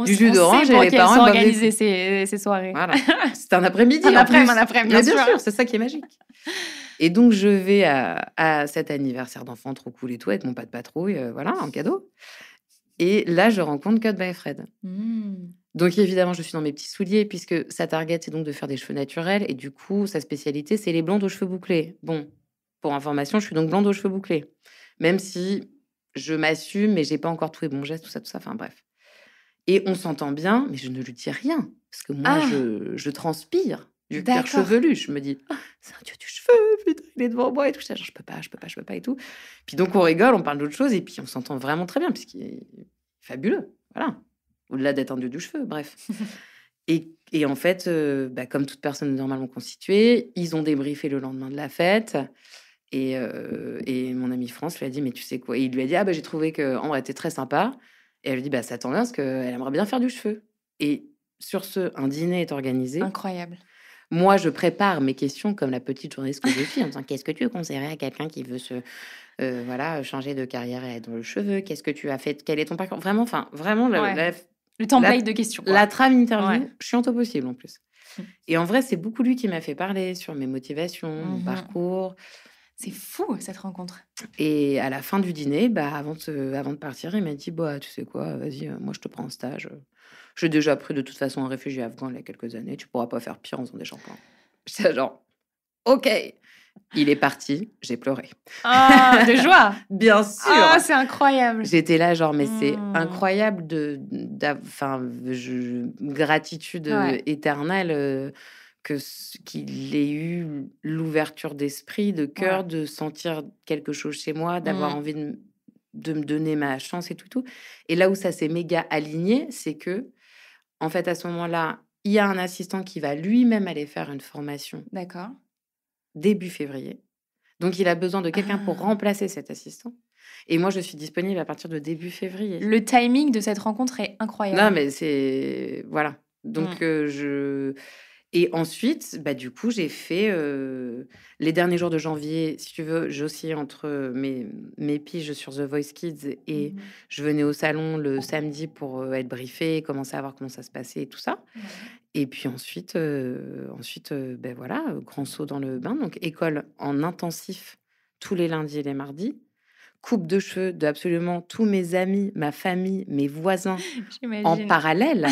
jus d'orange et les parents
ils organisent ces soirées.
Voilà. C'est un après-midi.
Un après-midi, bien sûr.
C'est ça qui est magique. Et donc, je vais à cet anniversaire d'enfant trop cool et tout, avec mon pas de patrouille, voilà, en cadeau. Et là, je rencontre Cut by Fred. Donc, évidemment, je suis dans mes petits souliers, puisque sa target, c'est donc de faire des cheveux naturels. Et du coup, sa spécialité, c'est les blondes aux cheveux bouclés. Bon, pour information, je suis donc blonde aux cheveux bouclés. Même si je m'assume, mais j'ai pas encore tous les bons gestes, tout ça. Enfin, bref. Et on s'entend bien, mais je ne lui dis rien. Parce que moi, je transpire du cuir chevelu. Je me dis, c'est un dieu du cheveu, putain, il est devant moi et tout. Je peux pas et tout. Puis donc, on rigole, on parle d'autre chose et puis on s'entend vraiment très bien, puisqu'il est fabuleux. Voilà. Au-delà d'être un dieu du cheveu, bref. et en fait, comme toute personne normalement constituée, ils ont débriefé le lendemain de la fête. Et mon amie France lui a dit, mais tu sais quoi? Et il lui a dit, j'ai trouvé qu'Ambre était très sympa. Et elle lui dit, ça tombe bien parce qu'elle aimerait bien faire du cheveu. Et sur ce, un dîner est organisé.
Incroyable.
Moi, je prépare mes questions comme la petite journaliste que je suis, en disant, qu'est-ce que tu conseillerais à quelqu'un qui veut changer de carrière et être dans le cheveu? Qu'est-ce que tu as fait? Quel est ton parcours? Vraiment,
le template de questions.
La trame interview, chiante au possible en plus. Et en vrai, c'est beaucoup lui qui m'a fait parler sur mes motivations, mon parcours.
C'est fou, cette rencontre.
Et à la fin du dîner, avant de partir, il m'a dit, tu sais quoi, vas-y, moi, je te prends en stage. J'ai déjà pris de toute façon un réfugié afghan il y a quelques années. Tu pourras pas faire pire en faisant des shampoings. J'étais genre, OK. Il est parti, j'ai pleuré.
De joie.
Bien sûr.
C'est incroyable.
J'étais là, genre, mais c'est incroyable gratitude éternelle qu'il ait eu l'ouverture d'esprit, de cœur, de sentir quelque chose chez moi, d'avoir envie de me donner ma chance et tout. Et là où ça s'est méga aligné, c'est que, en fait, à ce moment-là, il y a un assistant qui va lui-même aller faire une formation.
D'accord.
Début février. Donc, il a besoin de quelqu'un pour remplacer cet assistant. Et moi, je suis disponible à partir de début février.
Le timing de cette rencontre est incroyable.
Non, mais c'est... Voilà. Donc, Et ensuite, bah, du coup, j'ai fait les derniers jours de janvier, si tu veux, j'oscillais entre mes piges sur The Voice Kids et
Mmh.
je venais au salon le samedi pour être briefée, commencer à voir comment ça se passait et tout ça.
Ouais.
Et puis ensuite, ben voilà, grand saut dans le bain. Donc, école en intensif tous les lundis et les mardis. Coupe de cheveux de absolument tous mes amis, ma famille, mes voisins en
J'imagine.
parallèle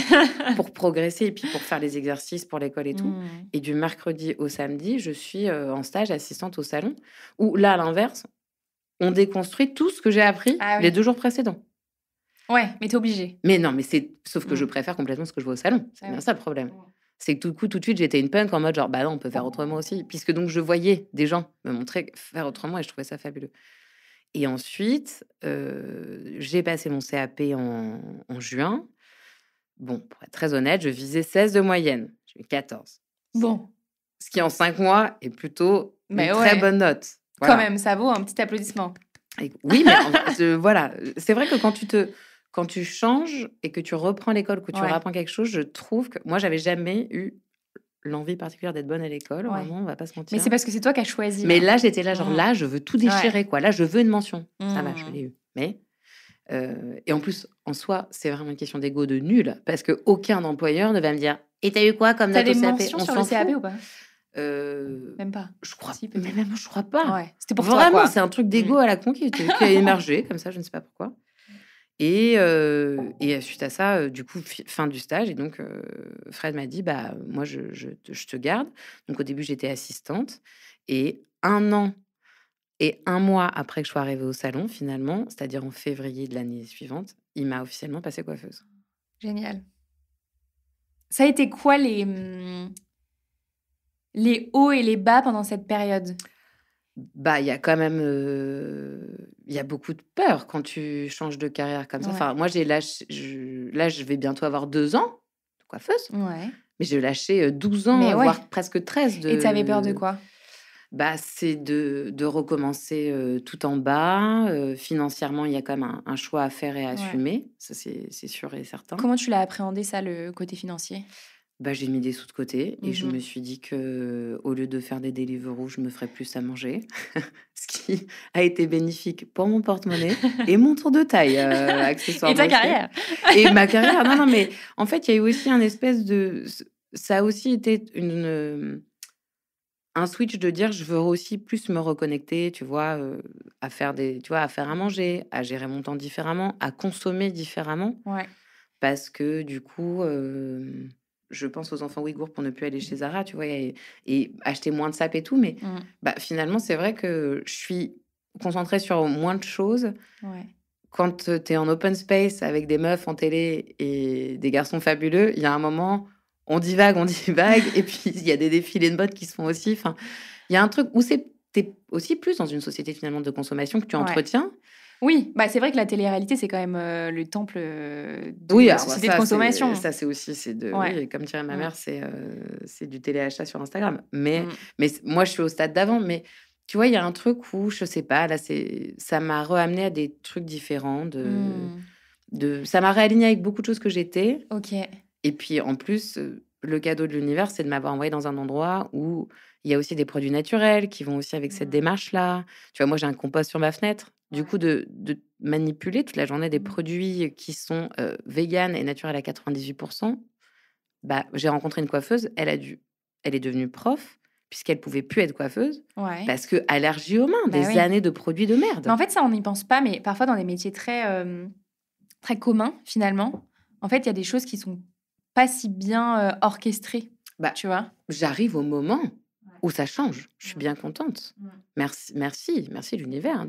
pour progresser et puis pour faire les exercices pour l'école et tout.
Mmh.
Et du mercredi au samedi, je suis en stage assistante au salon où là, à l'inverse, on déconstruit tout ce que j'ai appris
Ah
les
oui.
2 jours précédents.
Ouais, mais t'es obligée.
Mais non, mais sauf que je
Mmh.
préfère complètement ce que je vois au salon. C'est
Ah
bien
oui.
ça le problème.
Mmh.
C'est que tout de suite, j'étais une punk en mode genre: «Bah non, on peut faire autrement aussi». Puisque donc je voyais des gens me montrer faire autrement et je trouvais ça fabuleux. Et ensuite, j'ai passé mon CAP en juin. Bon, pour être très honnête, je visais 16 de moyenne. J'ai eu 14.
Bon,
Ce qui en 5 mois est plutôt une
mais
très
ouais,
bonne note.
quand
Voilà.
même, ça vaut un petit applaudissement.
Et oui, mais voilà, c'est vrai que quand tu changes et que tu reprends l'école, que tu
Ouais,
réapprends quelque chose, je trouve que moi, j'avais jamais eu l'envie particulière d'être bonne à l'école,
ouais.
vraiment, on va pas se
Mais
mentir.
c'est parce que c'est toi qui as choisi,
Mais
là.
là, j'étais là, genre
Mmh.
là, je veux tout
Ouais.
déchirer, quoi. Là, je veux une mention. Ça va, je
Mmh.
l'ai eu. Mais et en plus, en soi, c'est vraiment une question d'ego de nul parce qu'aucun employeur ne va me dire: «Et tu as eu quoi comme
Tu as
note au
des
CAP?»
mentions
On
sur le
s'en
CAP
fout.
ou pas?
Heu,
Même pas?
je crois
Si,
mais
peut-être.
même je crois pas.
Ouais, c'était pour toi,
Vraiment,
quoi.
c'est un truc
Mmh.
d'ego à la con qui a émergé comme ça, je ne sais pas pourquoi. Et suite à ça, du coup, fin du stage et donc Fred m'a dit: «Bah, moi, je te garde». Donc au début, j'étais assistante et 1 an et 1 mois après que je sois arrivée au salon, finalement, c'est-à-dire en février de l'année suivante, il m'a officiellement passée coiffeuse.
Génial. Ça a été quoi les hauts et les bas pendant cette période?
Bah, il y a quand même, il y a beaucoup de peur quand tu changes de carrière comme ça.
Ouais.
Enfin, moi, j'ai lâché là, je vais bientôt avoir 2 ans de coiffeuse,
Ouais.
mais j'ai lâché, 12
Mais
ans,
ouais.
voire presque 13
Et tu avais peur de
de
quoi?
bah, c'est de recommencer, tout en bas. Financièrement, il y a quand même un choix à faire et à
Ouais.
assumer. Ça, c'est sûr et certain.
Comment tu l'as appréhendé ça, le côté financier?
Bah, j'ai mis des sous de côté et je
Mmh.
me suis dit que au lieu de faire des Deliveroo, je me ferais plus à manger. Ce qui a été bénéfique pour mon porte-monnaie et mon tour de taille,
Et
accessoirement
ta
aussi.
carrière?
Et ma carrière. Non, non, mais en fait, il y a eu aussi un espèce de ça a aussi été un switch de dire: «Je veux aussi plus me reconnecter», tu vois? À faire à faire à manger, à gérer mon temps différemment, à consommer différemment.
Ouais.
Parce que du coup, je pense aux enfants ouïghours pour ne plus aller chez Zara, tu vois? Et acheter moins de sapes et tout, mais
Mmh.
bah, finalement, c'est vrai que je suis concentrée sur moins de choses.
Ouais.
Quand, tu es en open space avec des meufs en télé et des garçons fabuleux, il y a un moment, on divague et puis il y a des défilés de mode qui se font aussi. Enfin, il y a un truc où tu es aussi plus dans une société finalement de consommation que tu
Ouais.
entretiens.
Oui, bah, c'est vrai que la télé-réalité, c'est quand même, le temple, de
Oui,
la
alors bah,
société de consommation.
c'est de
Ouais.
oui, comme dirait ma
Mmh.
mère, c'est du téléachat sur Instagram. Mais
Mmh.
moi, je suis au stade d'avant. Mais tu vois, il y a un truc où, je sais pas, là, ça m'a ramené à des trucs différents.
Mmh.
Ça m'a réaligné avec beaucoup de choses que j'étais.
OK.
Et puis, en plus, le cadeau de l'univers, c'est de m'avoir envoyé dans un endroit où il y a aussi des produits naturels qui vont aussi avec cette
Mmh.
démarche-là. Tu vois, moi, j'ai un compost sur ma fenêtre. Du
Ouais.
coup, de manipuler toute la journée des
Mmh.
produits qui sont véganes et naturels à 98%, bah, j'ai rencontré une coiffeuse. Elle est devenue prof puisqu'elle pouvait plus être coiffeuse
Ouais.
parce que allergie aux mains,
Bah
des
oui.
années de produits de
Mais
merde.
en fait, ça, on n'y pense pas, mais parfois dans des métiers très, très communs, finalement, en fait, il y a des choses qui sont pas si bien, orchestrées,
Bah,
tu vois?
j'arrive au moment où ça change. Je suis bien contente.
Mmh.
Merci l'univers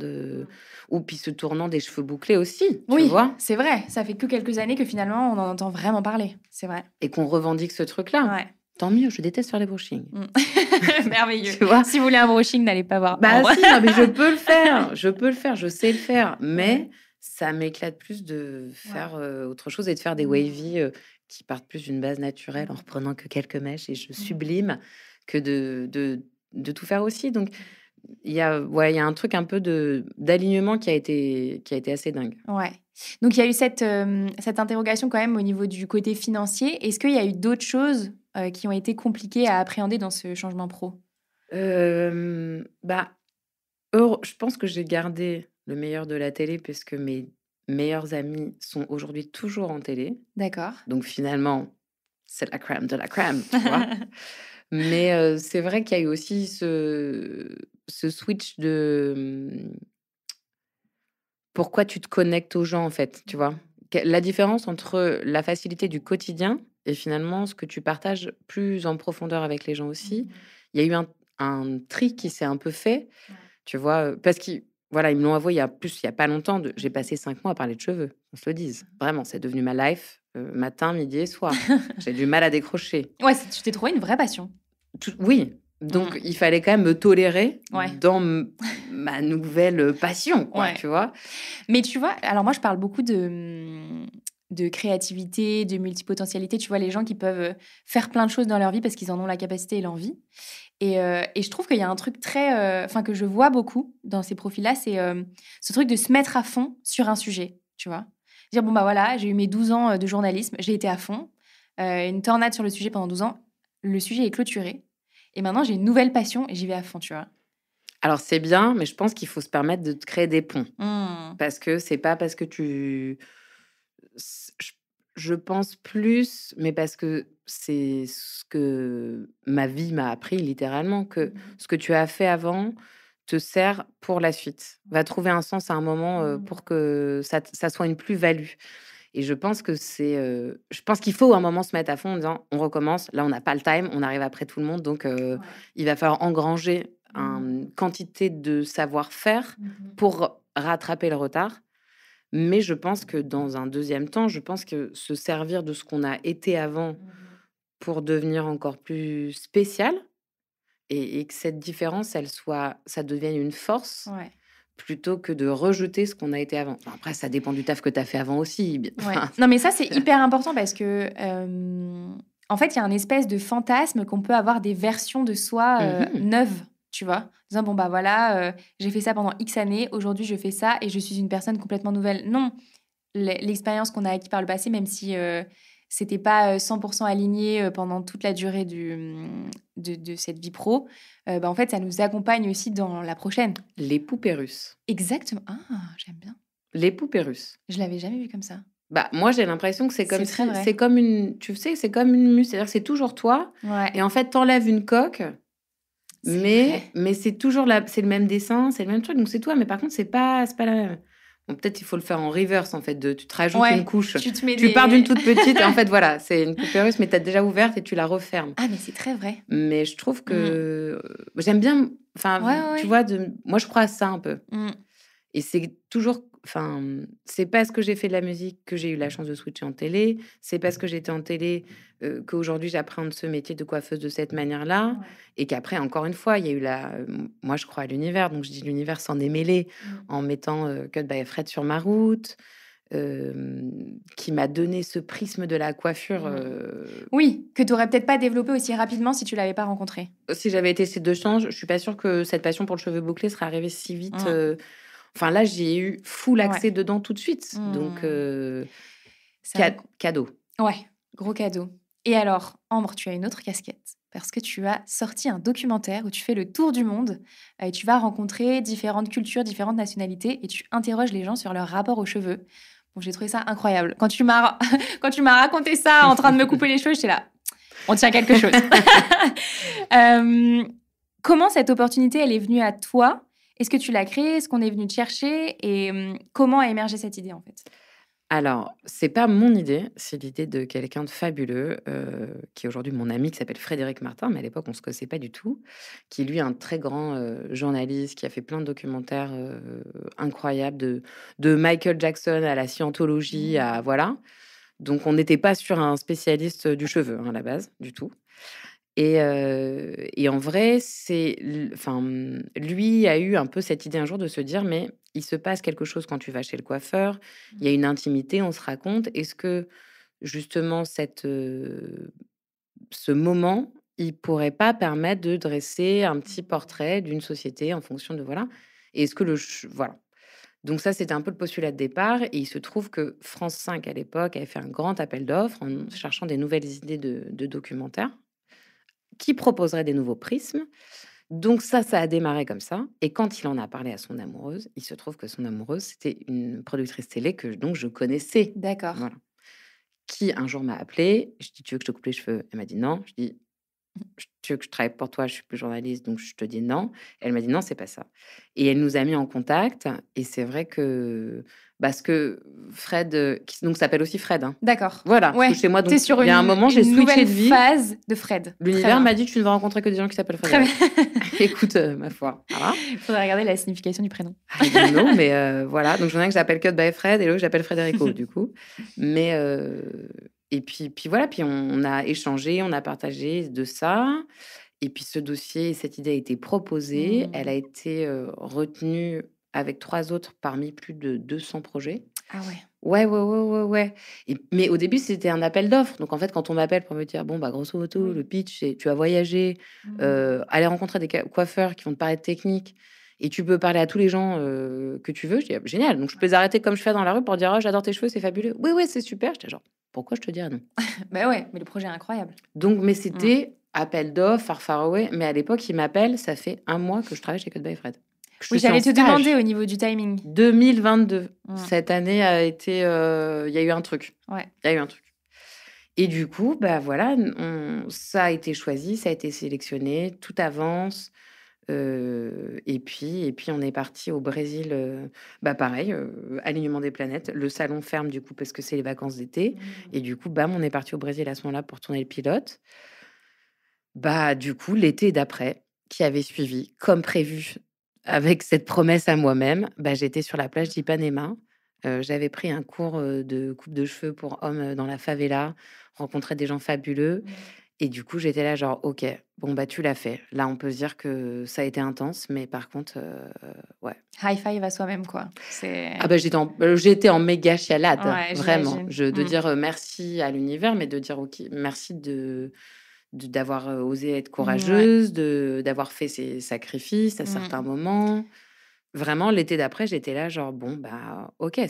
ou puis ce tournant des cheveux bouclés aussi, tu
Oui,
vois?
c'est vrai. Ça fait que quelques années que finalement, on en entend vraiment parler. C'est vrai.
Et qu'on revendique ce truc-là.
Ouais.
Tant mieux, je déteste faire les brushings.
Mmh. Merveilleux.
Tu vois?
Si vous voulez un brushing, n'allez pas voir
Bah
Ambre.
si, non, mais je peux le faire, je sais le faire, mais ça m'éclate plus de faire, autre chose et de faire des wavy, qui partent plus d'une base naturelle en reprenant que quelques mèches et je sublime que de tout faire aussi. Donc il y a un truc un peu d'alignement qui a été assez dingue.
Ouais. Donc il y a eu cette interrogation quand même au niveau du côté financier. Est-ce qu'il y a eu d'autres choses qui ont été compliquées à appréhender dans ce changement pro?
Bah, je pense que j'ai gardé le meilleur de la télé puisque mes meilleurs amis sont aujourd'hui toujours en télé.
D'accord.
Donc finalement, c'est la crème de la crème, tu vois? Mais c'est vrai qu'il y a eu aussi ce switch de, pourquoi tu te connectes aux gens, en fait, tu vois? La différence entre la facilité du quotidien et finalement ce que tu partages plus en profondeur avec les gens aussi. Il y a eu un tri qui s'est un peu fait, tu vois? Parce qu'ils voilà, ils me l'ont avoué il y a pas longtemps de j'ai passé 5 mois à parler de cheveux, qu'on se le dise. Vraiment, c'est devenu ma life, matin, midi et soir. J'ai du mal à décrocher.
Ouais, tu t'es trouvé une vraie passion.
Oui, donc
Mmh.
il fallait quand même me tolérer
Ouais,
dans ma nouvelle passion, quoi,
ouais.
tu vois?
Mais tu vois, alors moi, je parle beaucoup de créativité, de multipotentialité. Tu vois, les gens qui peuvent faire plein de choses dans leur vie parce qu'ils en ont la capacité et l'envie. Et je trouve qu'il y a un truc très, enfin, que je vois beaucoup dans ces profils-là, c'est ce truc de se mettre à fond sur un sujet, tu vois. Dire, bon, bah voilà, j'ai eu mes 12 ans de journalisme, j'ai été à fond, une tornade sur le sujet pendant 12 ans, le sujet est clôturé. Et maintenant, j'ai une nouvelle passion et j'y vais à fond, tu vois.
Alors c'est bien, mais je pense qu'il faut se permettre de te créer des ponts.
Mmh.
Parce que c'est pas parce que tu s je pense plus, mais parce que c'est ce que ma vie m'a appris littéralement, que ce que tu as fait avant te sert pour la suite. Va trouver un sens à un moment, pour que ça soit une plus-value et je pense qu'il faut à un moment se mettre à fond en disant: «On recommence, là on n'a pas le time, on arrive après tout le monde donc il va falloir engranger une quantité de savoir-faire pour rattraper le retard». Mais je pense que dans un deuxième temps, je pense que se servir de ce qu'on a été avant pour devenir encore plus spécial et que cette différence, ça devienne une force
Ouais.
plutôt que de rejeter ce qu'on a été avant. Enfin, après, ça dépend du taf que tu as fait avant aussi.
Ouais.
Enfin,
Non, mais ça, c'est hyper important parce que, en fait, il y a un espèce de fantasme qu'on peut avoir des versions de soi
mmh
neuves, tu vois. En disant, bon, bah voilà, j'ai fait ça pendant X années, aujourd'hui, je fais ça et je suis une personne complètement nouvelle. Non, l'expérience qu'on a acquis par le passé, même si c'était pas 100% aligné pendant toute la durée de cette vie pro, bah, en fait, ça nous accompagne aussi dans la prochaine.
Les poupées russes.
Exactement. Ah, j'aime bien.
Les poupées russes.
Je l'avais jamais vu comme ça.
Bah, moi, j'ai l'impression que
C'est très vrai.
c'est comme une tu sais, c'est comme une mousse, c'est-à-dire que c'est toujours toi
Ouais,
et en fait, t'enlèves une coque.
c'est vrai.
Mais c'est toujours c'est le même dessin, c'est le même truc, donc c'est toi, mais par contre, c'est pas la même. Bon, peut-être il faut le faire en reverse, en fait, tu te rajoutes une
Ouais,
couche.
tu te mets
Tu pars d'une
des...
toute petite et en fait, voilà, c'est une poupée russe, mais tu as déjà ouverte et tu la refermes.
Ah, mais c'est très vrai.
Mais je trouve que,
Mmh.
j'aime bien enfin,
Ouais, ouais,
tu
ouais.
vois, moi, je crois à ça un peu.
Mmh.
Et c'est toujours enfin, c'est parce que j'ai fait de la musique que j'ai eu la chance de switcher en télé. C'est parce que j'étais en télé, qu'aujourd'hui j'appréhende ce métier de coiffeuse de cette manière-là
Ouais.
et qu'après encore une fois, il y a eu moi je crois à l'univers, donc je dis l'univers s'en est mêlé
Mmh.
en mettant, Cut by Fred sur ma route, qui m'a donné ce prisme de la coiffure,
Mmh. Oui, que tu aurais peut-être pas développé aussi rapidement si tu l'avais pas rencontré.
si j'avais été ces 2 chances, je suis pas sûre que cette passion pour le cheveu bouclé serait arrivée si vite,
Mmh.
enfin là, j'ai eu full
Ouais.
accès dedans tout de suite, donc
Mmh. C'est inc
cadeau.
Ouais, gros cadeau. Et alors, Ambre, tu as une autre casquette parce que tu as sorti un documentaire où tu fais le tour du monde, et tu vas rencontrer différentes cultures, différentes nationalités et tu interroges les gens sur leur rapport aux cheveux. Bon, j'ai trouvé ça incroyable. Quand tu m'as quand tu m'as raconté ça en train de me couper les cheveux, j'étais là: «On tient quelque chose». Hem, Comment cette opportunité, elle est venue à toi? Est-ce que tu l'as créée? Est-ce qu'on est venu te chercher? Et comment a émergé cette idée, en fait?
Alors, c'est pas mon idée, c'est l'idée de quelqu'un de fabuleux, qui est aujourd'hui mon ami, qui s'appelle Frédéric Martin, mais à l'époque, on se connaissait pas du tout, qui lui est un très grand, journaliste, qui a fait plein de documentaires, incroyables de Michael Jackson à la scientologie à
Mmh.
voilà. Donc on n'était pas sur un spécialiste, du cheveu, hein, à la base, du tout. Et en vrai, lui a eu un peu cette idée un jour de se dire: «Mais il se passe quelque chose quand tu vas chez le coiffeur, il y a une intimité, on se raconte. Est-ce que justement ce moment, il pourrait pas permettre de dresser un petit portrait d'une société en fonction de voilà? Et est-ce que le ch voilà». Donc ça, c'était un peu le postulat de départ et il se trouve que France 5, à l'époque, avait fait un grand appel d'offres en cherchant des nouvelles idées de documentaires qui proposeraient des nouveaux prismes. Donc ça a démarré comme ça et quand il en a parlé à son amoureuse, il se trouve que son amoureuse, c'était une productrice télé que donc je connaissais,
D'accord.
voilà, qui un jour m'a appelée. Je dis: «Tu veux que je te coupe les cheveux?» Elle m'a dit: «Non». Je dis: «Tu veux que je travaille pour toi?» Je suis plus journaliste, donc je te dis: «Non». Elle m'a dit: «Non, c'est pas ça» et elle nous a mis en contact et c'est vrai que parce que Fred, qui donc s'appelle aussi Fred, hein.
D'accord.
Voilà, parce que
Ouais,
chez moi,
tu es
donc
sur
il y a un moment, j'ai
une
switché
nouvelle
de vie.
phase de Fred. Très
L'univers
bien.
m'a dit: «Tu ne vas rencontrer que des gens qui s'appellent
Très bien.
Frédéric». Écoute, ma foi, voilà.
Il faudrait regarder la signification du prénom.
I don't know, mais voilà. Donc j'en ai un que j'appelle Cut by Fred et l'autre que j'appelle Frédérico, du coup. Mais et puis voilà, puis on a échangé, on a partagé de ça et puis ce dossier, cette idée a été proposée. Elle a
Mmh.
été, retenue avec 3 autres parmi plus de 200 projets.
Ah ouais.
Ouais, ouais, ouais, ouais, ouais et mais au début, c'était un appel d'offres. Donc en fait, quand on m'appelle pour me dire: «Bon, bah, grosso modo, le
Oui.
pitch, c'est tu vas voyager,
Mmh.
aller rencontrer des coiffeurs qui vont te parler de technique et tu peux parler à tous les gens, que tu veux». Je dis: «Ah, génial». Donc je peux les arrêter comme je fais dans la rue pour dire: «Oh, j'adore tes cheveux, c'est fabuleux». «Oui, oui, c'est super». J'étais genre: «Pourquoi je te dirais non?»
Bah ouais, mais le projet est incroyable.
Donc mais
Mmh.
c'était appel d'offres, far far away. Mais à l'époque, il m'appelle, ça fait un mois que je travaille chez Cut by Fred. Je
Oui,
suis en
j'allais te demander
stage.
au niveau du timing.
2022.
Mmh.
Cette année a été, il y a eu un truc.
Ouais.
Il y a eu un truc. Et du coup, bah, voilà, ça a été choisi, ça a été sélectionné, tout avance, et puis on est parti au Brésil, bah, pareil, alignement des planètes. Le salon ferme du coup parce que c'est les vacances d'été
Mmh.
et du coup, bam, on est parti au Brésil à ce moment-là pour tourner le pilote. Bah, du coup, l'été d'après, qui avait suivi, comme prévu, avec cette promesse à moi-même, bah, j'étais sur la plage d'Ipanema. J'avais pris un cours, de coupe de cheveux pour hommes, dans la favela, rencontrer des gens fabuleux
Mmh.
et du coup, j'étais là genre: «OK, bon, bah, tu l'as fait». Là, on peut se dire que ça a été intense, mais par contre, ouais.
High five à soi-même, quoi. C'est
Ah bah, j'étais en méga chialade,
ouais,
vraiment.
j'imagine.
De
Mmh.
dire, merci à l'univers, mais de dire: «OK, merci d'avoir, osé être
Mouais.
courageuse, d'avoir fait ces sacrifices à certains
Mmh.
moments». Vraiment, l'été d'après, j'étais là genre: «Bon, bah, OK,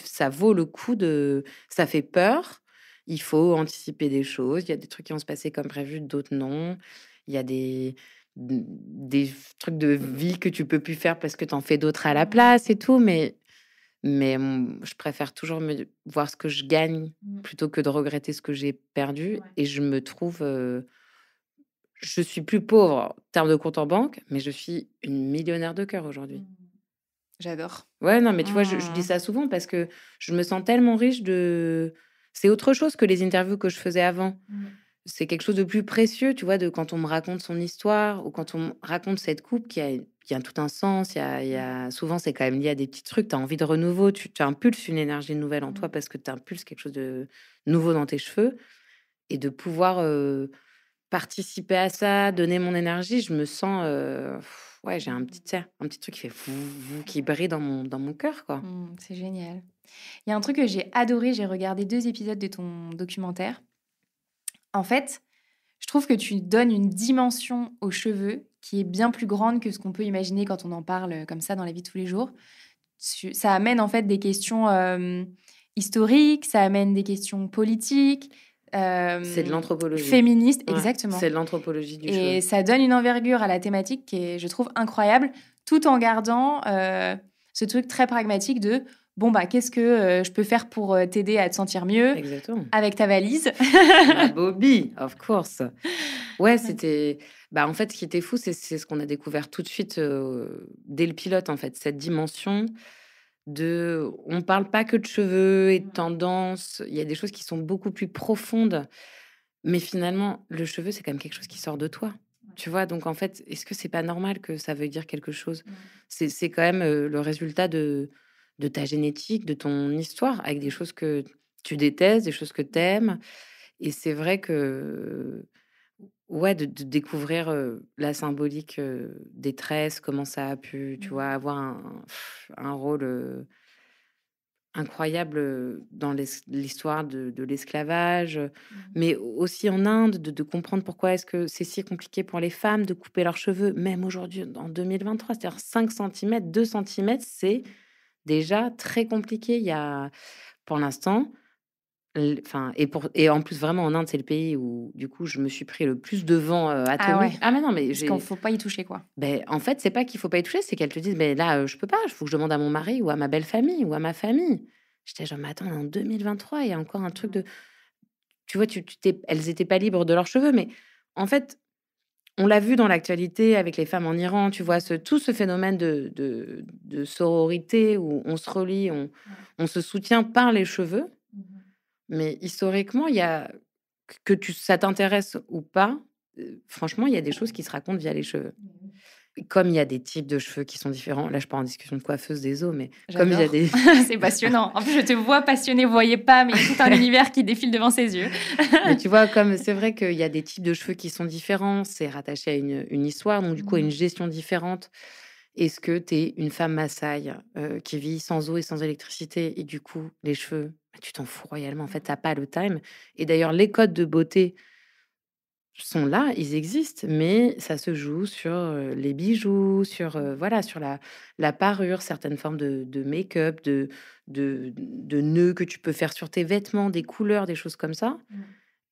ça vaut le coup de ça fait peur, il faut anticiper des choses, il y a des trucs qui vont se passer comme prévu, d'autres non. Il y a des trucs de vie que tu peux plus faire parce que tu en fais d'autres à la place et tout, mais je préfère toujours me voir ce que je gagne
Mmh.
plutôt que de regretter ce que j'ai perdu
Ouais.
et je me trouve, je suis plus pauvre en termes de compte en banque, mais je suis une millionnaire de cœur aujourd'hui.
Mmh. J'adore.
Ouais, non, mais tu vois, je dis
Mmh.
ça souvent parce que je me sens tellement riche de c'est autre chose que les interviews que je faisais avant.
Mmh.
C'est quelque chose de plus précieux, tu vois, de quand on me raconte son histoire ou quand on me raconte cette coupe qui a tout un sens. Il y a souvent, c'est quand même lié à des petits trucs. Tu as envie de renouveau, tu impulses une énergie nouvelle en toi
Mmh.
parce que tu impulses quelque chose de nouveau dans tes cheveux et de pouvoir, participer à ça, donner mon énergie, je me sens, ouais, j'ai un petit, tu
Mmh.
sais, un petit truc qui fait vou vou qui brille dans mon cœur, quoi.
Mmh. C'est génial. Il y a un truc que j'ai adoré, j'ai regardé 2 épisodes de ton documentaire. En fait, je trouve que tu donnes une dimension aux cheveux qui est bien plus grande que ce qu'on peut imaginer quand on en parle, comme ça dans la vie de tous les jours. Ça amène en fait des questions, historiques, ça amène des questions politiques,
C'est de l'anthropologie.
féministes
Ouais,
exactement
c'est de l'anthropologie du
et
cheveu.
ça donne une envergure à la thématique qui est, je trouve, incroyable, tout en gardant, ce truc très pragmatique de: «Bon, bah, qu'est-ce que, je peux faire pour, t'aider à te sentir mieux
Exactement.
avec ta valise?»
Ma Bobby, of course. Ouais,
Ouais.
c'était bah, en fait, ce qui était fou, c'est ce qu'on a découvert tout de suite, dès le pilote, en fait, cette dimension on parle pas que de cheveux et de
Mmh.
tendances, il y a des choses qui sont beaucoup plus profondes, mais finalement, le cheveu, c'est quand même quelque chose qui sort de toi,
Ouais.
tu vois? Donc en fait, est-ce que c'est pas normal que ça veuille dire quelque chose?
Mmh.
C'est quand même, le résultat de ta génétique, de ton histoire, avec des
Mmh.
choses que tu détestes, des choses que tu
Mmh.
aimes et c'est vrai que, ouais, de découvrir, la symbolique, des tresses, comment ça a pu, tu vois,
Mmh.
avoir un rôle, incroyable, dans l'histoire de l'esclavage,
Mmh.
mais aussi en Inde, de comprendre pourquoi est-ce que c'est si compliqué pour les femmes de couper leurs cheveux, même aujourd'hui en 2023. C'est-à-dire 5 centimètres, 2 centimètres, c'est déjà très compliqué. Il y a pour l'instant, enfin et en plus vraiment en Inde, c'est le pays où du coup je me suis pris le plus de vent,
Ah ouais,
atomique. Ah mais non, mais
parce qu'il
j'ai
faut pas y toucher, quoi.
en fait, c'est pas qu'il faut pas y toucher, c'est qu'elles te disent: «Beh, là, je peux pas, il faut que je demande à mon mari ou à ma belle famille ou à ma famille». J'étais genre: «Mais attends, on est en 2023, il y a encore un truc
Mmh.
de». Tu vois, tu t'es elles étaient pas libres de leurs cheveux, mais en fait, on l'a vu dans l'actualité avec les femmes en Iran, tu vois? Tout ce phénomène de sororité où on se relie,
Ouais.
on se soutient par les cheveux,
Mmh.
mais historiquement, il y a ça t'intéresse ou pas, franchement, il y a des choses qui se racontent via les cheveux.
Mmh mh.
Comme il y a des types de cheveux qui sont différents, là, je pars en discussion de coiffeuse, désolé, mais comme il y a
J'adore.
des
C'est passionnant. En plus, je te vois passionnée, vous voyez pas, mais il y a tout un univers qui défile devant ses yeux.
mais tu vois, comme c'est vrai qu'il y a des types de cheveux qui sont différents, c'est rattaché à une histoire, donc du coup, à une
Mmh.
gestion différente. Est-ce que tu es une femme massaï, qui vit sans eau et sans électricité et du coup, les cheveux, bah, tu t'en fous royalement. En fait, tu pas le time et d'ailleurs, les codes de beauté sont là, ils existent, mais ça se joue sur, les bijoux, sur, voilà, sur la parure, certaines formes de make-up, de nœuds que tu peux faire sur tes vêtements, des couleurs, des choses comme ça.
Mmh.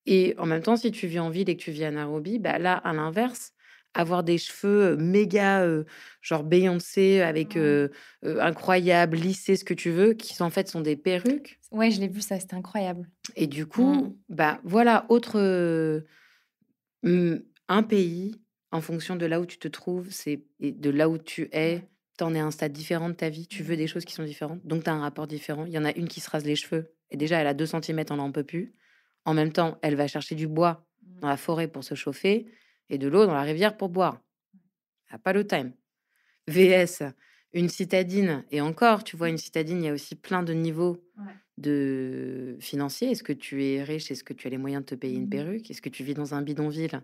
Et en même temps, si tu vis en ville et que tu vis à Nairobi, bah, là, à l'inverse, avoir des cheveux, méga, genre Beyoncé avec,
Mmh.
incroyable, lissés, ce que tu veux, qui sont en fait sont des perruques
Ouais, je l'ai vu ça, c'était incroyable.
et du
Mmh.
coup, bah, voilà, autre, un pays, en fonction de là où tu te trouves, c'est et de là où tu
Ouais.
es, tu en es à un stade différent de ta vie, tu veux
Mmh.
des choses qui sont différentes, donc tu as un rapport différent. Il y en a une qui se rase les cheveux et déjà elle a 2 centimètres, elle en peut plus. En même temps, elle va chercher du bois
Mmh.
dans la forêt pour se chauffer et de l'eau dans la rivière pour boire. Elle a pas le time. VS, une citadine et encore, tu vois, une citadine, il y a aussi plein de niveaux
Ouais.
de financiers. Est-ce que tu es riche? Est-ce que tu as les moyens de te payer une
Mmh.
perruque? Est-ce que tu vis dans un bidonville?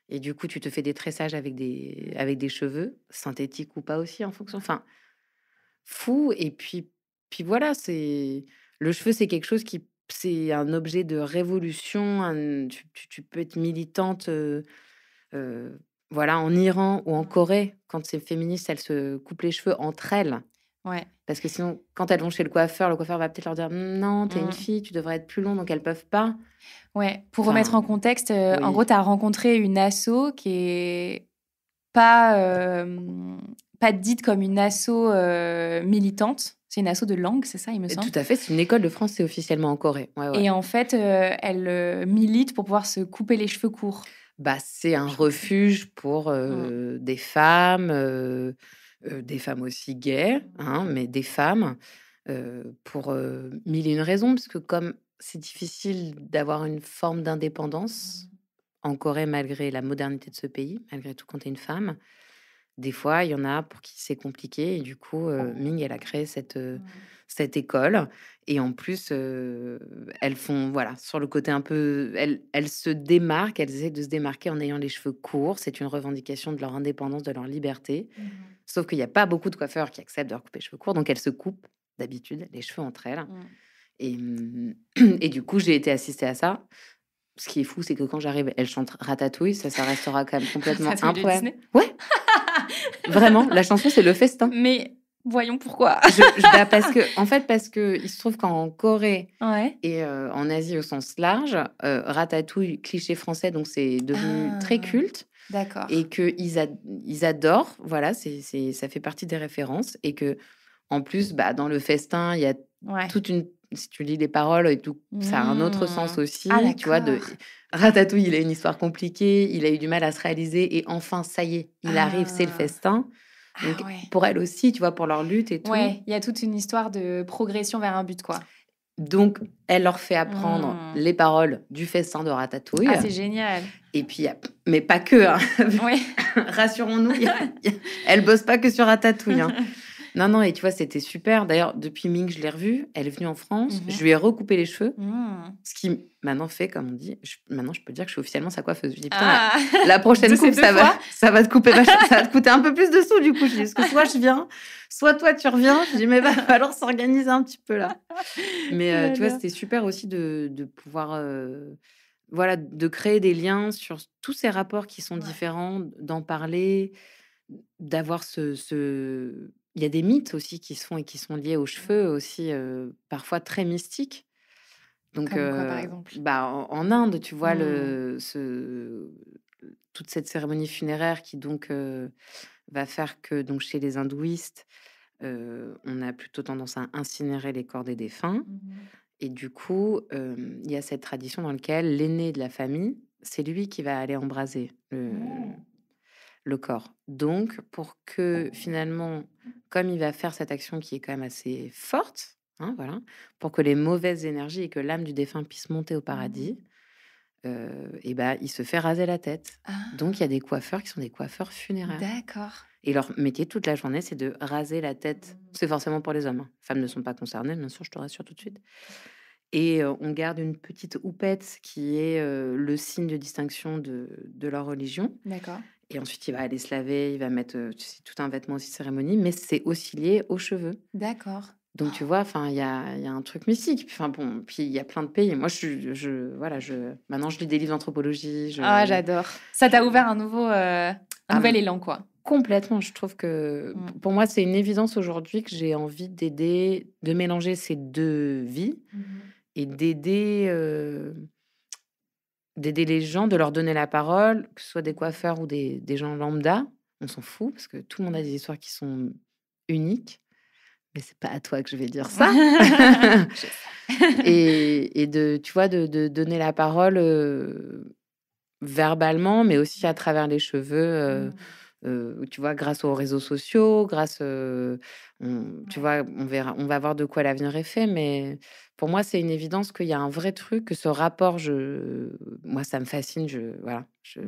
Et du coup, tu te fais des tressages avec des cheveux, synthétiques ou pas aussi en fonction, enfin, fou et puis voilà, c'est le cheveu, c'est quelque chose qui c'est un objet de révolution, tu peux être militante, heu, voilà, en Iran ou en
Mmh.
Corée, quand ces féministes, elles se coupent les cheveux entre elles.
Ouais.
Parce que sinon, quand elles vont chez le coiffeur va peut-être leur dire: «Non, t'es une
Mmh.
fille, tu devrais être plus long», donc elles peuvent pas.
Ouais, pour remettre
Enfin,
en contexte, en
oui.
gros, tu as rencontré une asso qui est pas, pas dite comme une asso, militante. C'est une asso de langue, c'est ça, il me
Tout
semble?
à fait, c'est une école de français officiellement en Corée. Ouais, ouais.
Et en fait, elle, milite pour pouvoir se couper les cheveux courts.
Bah, c'est un
Je crois que c'est
refuge pour,
mmh.
des femmes aussi gays,
Mmh.
hein, mais des femmes, pour, 1000 et une raisons. Parce que comme c'est difficile d'avoir une forme d'indépendance
Mmh.
en Corée, malgré la modernité de ce pays, malgré tout, quand tu es une femme, des fois, il y en a pour qui c'est compliqué et du coup, Ming, elle a créé
Mmh.
cette école et en plus, elles font voilà, sur le côté un peu elles se démarquent, elles essaient de se démarquer en ayant les cheveux courts. C'est une revendication de leur indépendance, de leur liberté.
Mmh.
Sauf qu'il y a pas beaucoup de coiffeurs qui acceptent de leur couper les cheveux courts, donc elles se coupent d'habitude les cheveux entre elles
Mmh.
et et du coup, j'ai été assister à ça. Ce qui est fou, c'est que quand j'arrive, elles chantent Ratatouille, ça restera quand même complètement
Ratatouille de
improbable.
Disney?
Ouais, vraiment, la chanson, c'est Le Festin.
Mais voyons pourquoi?
Bah, parce que en fait, parce que il se trouve qu'en Corée
Ouais.
et en Asie au sens large, Ratatouille, cliché français, donc c'est devenu très
Ah!
culte
D'accord.
et ils adorent, voilà, ça fait partie des références et que en plus, bah, dans Le Festin, il y a
Ouais.
toute une si tu lis les paroles et tout, ça a un autre sens
Mmh. Ah
aussi, tu vois?
d'accord.
Ratatouille, il a une histoire compliquée, il a eu du mal à se réaliser et enfin, ça y est, il arrive, c'est le
Ah!
festin.
Ah
Donc
ouais.
pour elle aussi, tu vois, pour leur lutte et tout.
Ouais, il y a toute une histoire de progression vers un but, quoi.
Donc elle leur fait apprendre
Mmh.
les paroles du festin de Ratatouille
Ah, c'est génial.
et puis mais pas que, hein.
Ouais.
Rassurons-nous, elle bosse pas que sur Ratatouille, hein. Non, non et tu vois, c'était super. D'ailleurs, depuis Ming, je l'ai revue, elle est venue en France,
Mmh
je
mh.
lui ai recoupé les cheveux,
Mmh.
ce qui maintenant fait, comme on dit, maintenant je peux dire que je suis officiellement sa coiffeuse. Je lui dis: «Putain, la
Ah!
la prochaine
De ces
coupe,
2 fois?
ça va te couper ça va te coûter un peu plus de sous du coup». Je dis: «Parce que soit je viens, soit toi tu reviens». Je dis: «Mais va falloir s'organiser un petit peu là». Mais tu vois,
J'adore.
c'était super aussi de pouvoir, voilà, de créer des liens sur tous ces rapports qui sont
Ouais.
différents, d'en parler, d'avoir il y a des mythes aussi qui se font et qui sont liés aux cheveux aussi, parfois très mystiques. Donc,
Comme quoi, par exemple?
bah, en Inde, tu vois,
Mmh.
toute cette cérémonie funéraire qui donc, va faire que donc chez les hindouistes, on a plutôt tendance à incinérer les corps des défunts
Mmh.
et du coup, il y a cette tradition dans lequel l'aîné de la famille, c'est lui qui va aller embraser
Mmh.
le corps. Donc pour que finalement, comme il va faire cette action qui est quand même assez forte, hein, voilà, pour que les mauvaises énergies et que l'âme du défunt puisse monter au
Mmh.
paradis, et bah, il se fait raser la tête. Donc il y a
Ah!
des coiffeurs qui sont des coiffeurs funéraires
D'accord.
et leur métier toute la journée, c'est de raser la tête. C'est forcément pour les hommes, hein. Les femmes ne sont pas concernées, bien sûr, je te rassure tout de suite et on garde une petite houppette qui est, le signe de distinction de leur religion
D'accord.
et ensuite il va aller se laver, il va mettre, tu sais, tout un vêtement aussi cérémonie, mais c'est aussi lié aux cheveux.
D'accord.
Donc tu vois, enfin, il y a un truc mystique. Enfin bon, puis il y a plein de pays. Moi, voilà, maintenant je lis des livres d'anthropologie,
Ah, j'adore. Ça
je
t'a ouvert un
ah
nouvel élan, quoi.
complètement, je trouve que
Mmh.
pour moi, c'est une évidence aujourd'hui que j'ai envie d'aider, de mélanger ces 2 vies
Mmh.
et d'aider les gens, de leur donner la parole, que ce soit des coiffeurs ou des gens lambda. On s'en fout parce que tout le monde a des histoires qui sont uniques, mais c'est pas à toi que je vais dire ça.
Je sais.
Et de tu vois, de donner la parole, verbalement, mais aussi à travers les cheveux,
Mmh.
tu vois, grâce aux réseaux sociaux, grâce, tu
Ouais.
vois, on va voir de quoi l'avenir est fait, mais pour moi, c'est une évidence qu'il y a un vrai truc, que ce rapport, moi, ça me fascine, voilà,
Mmh.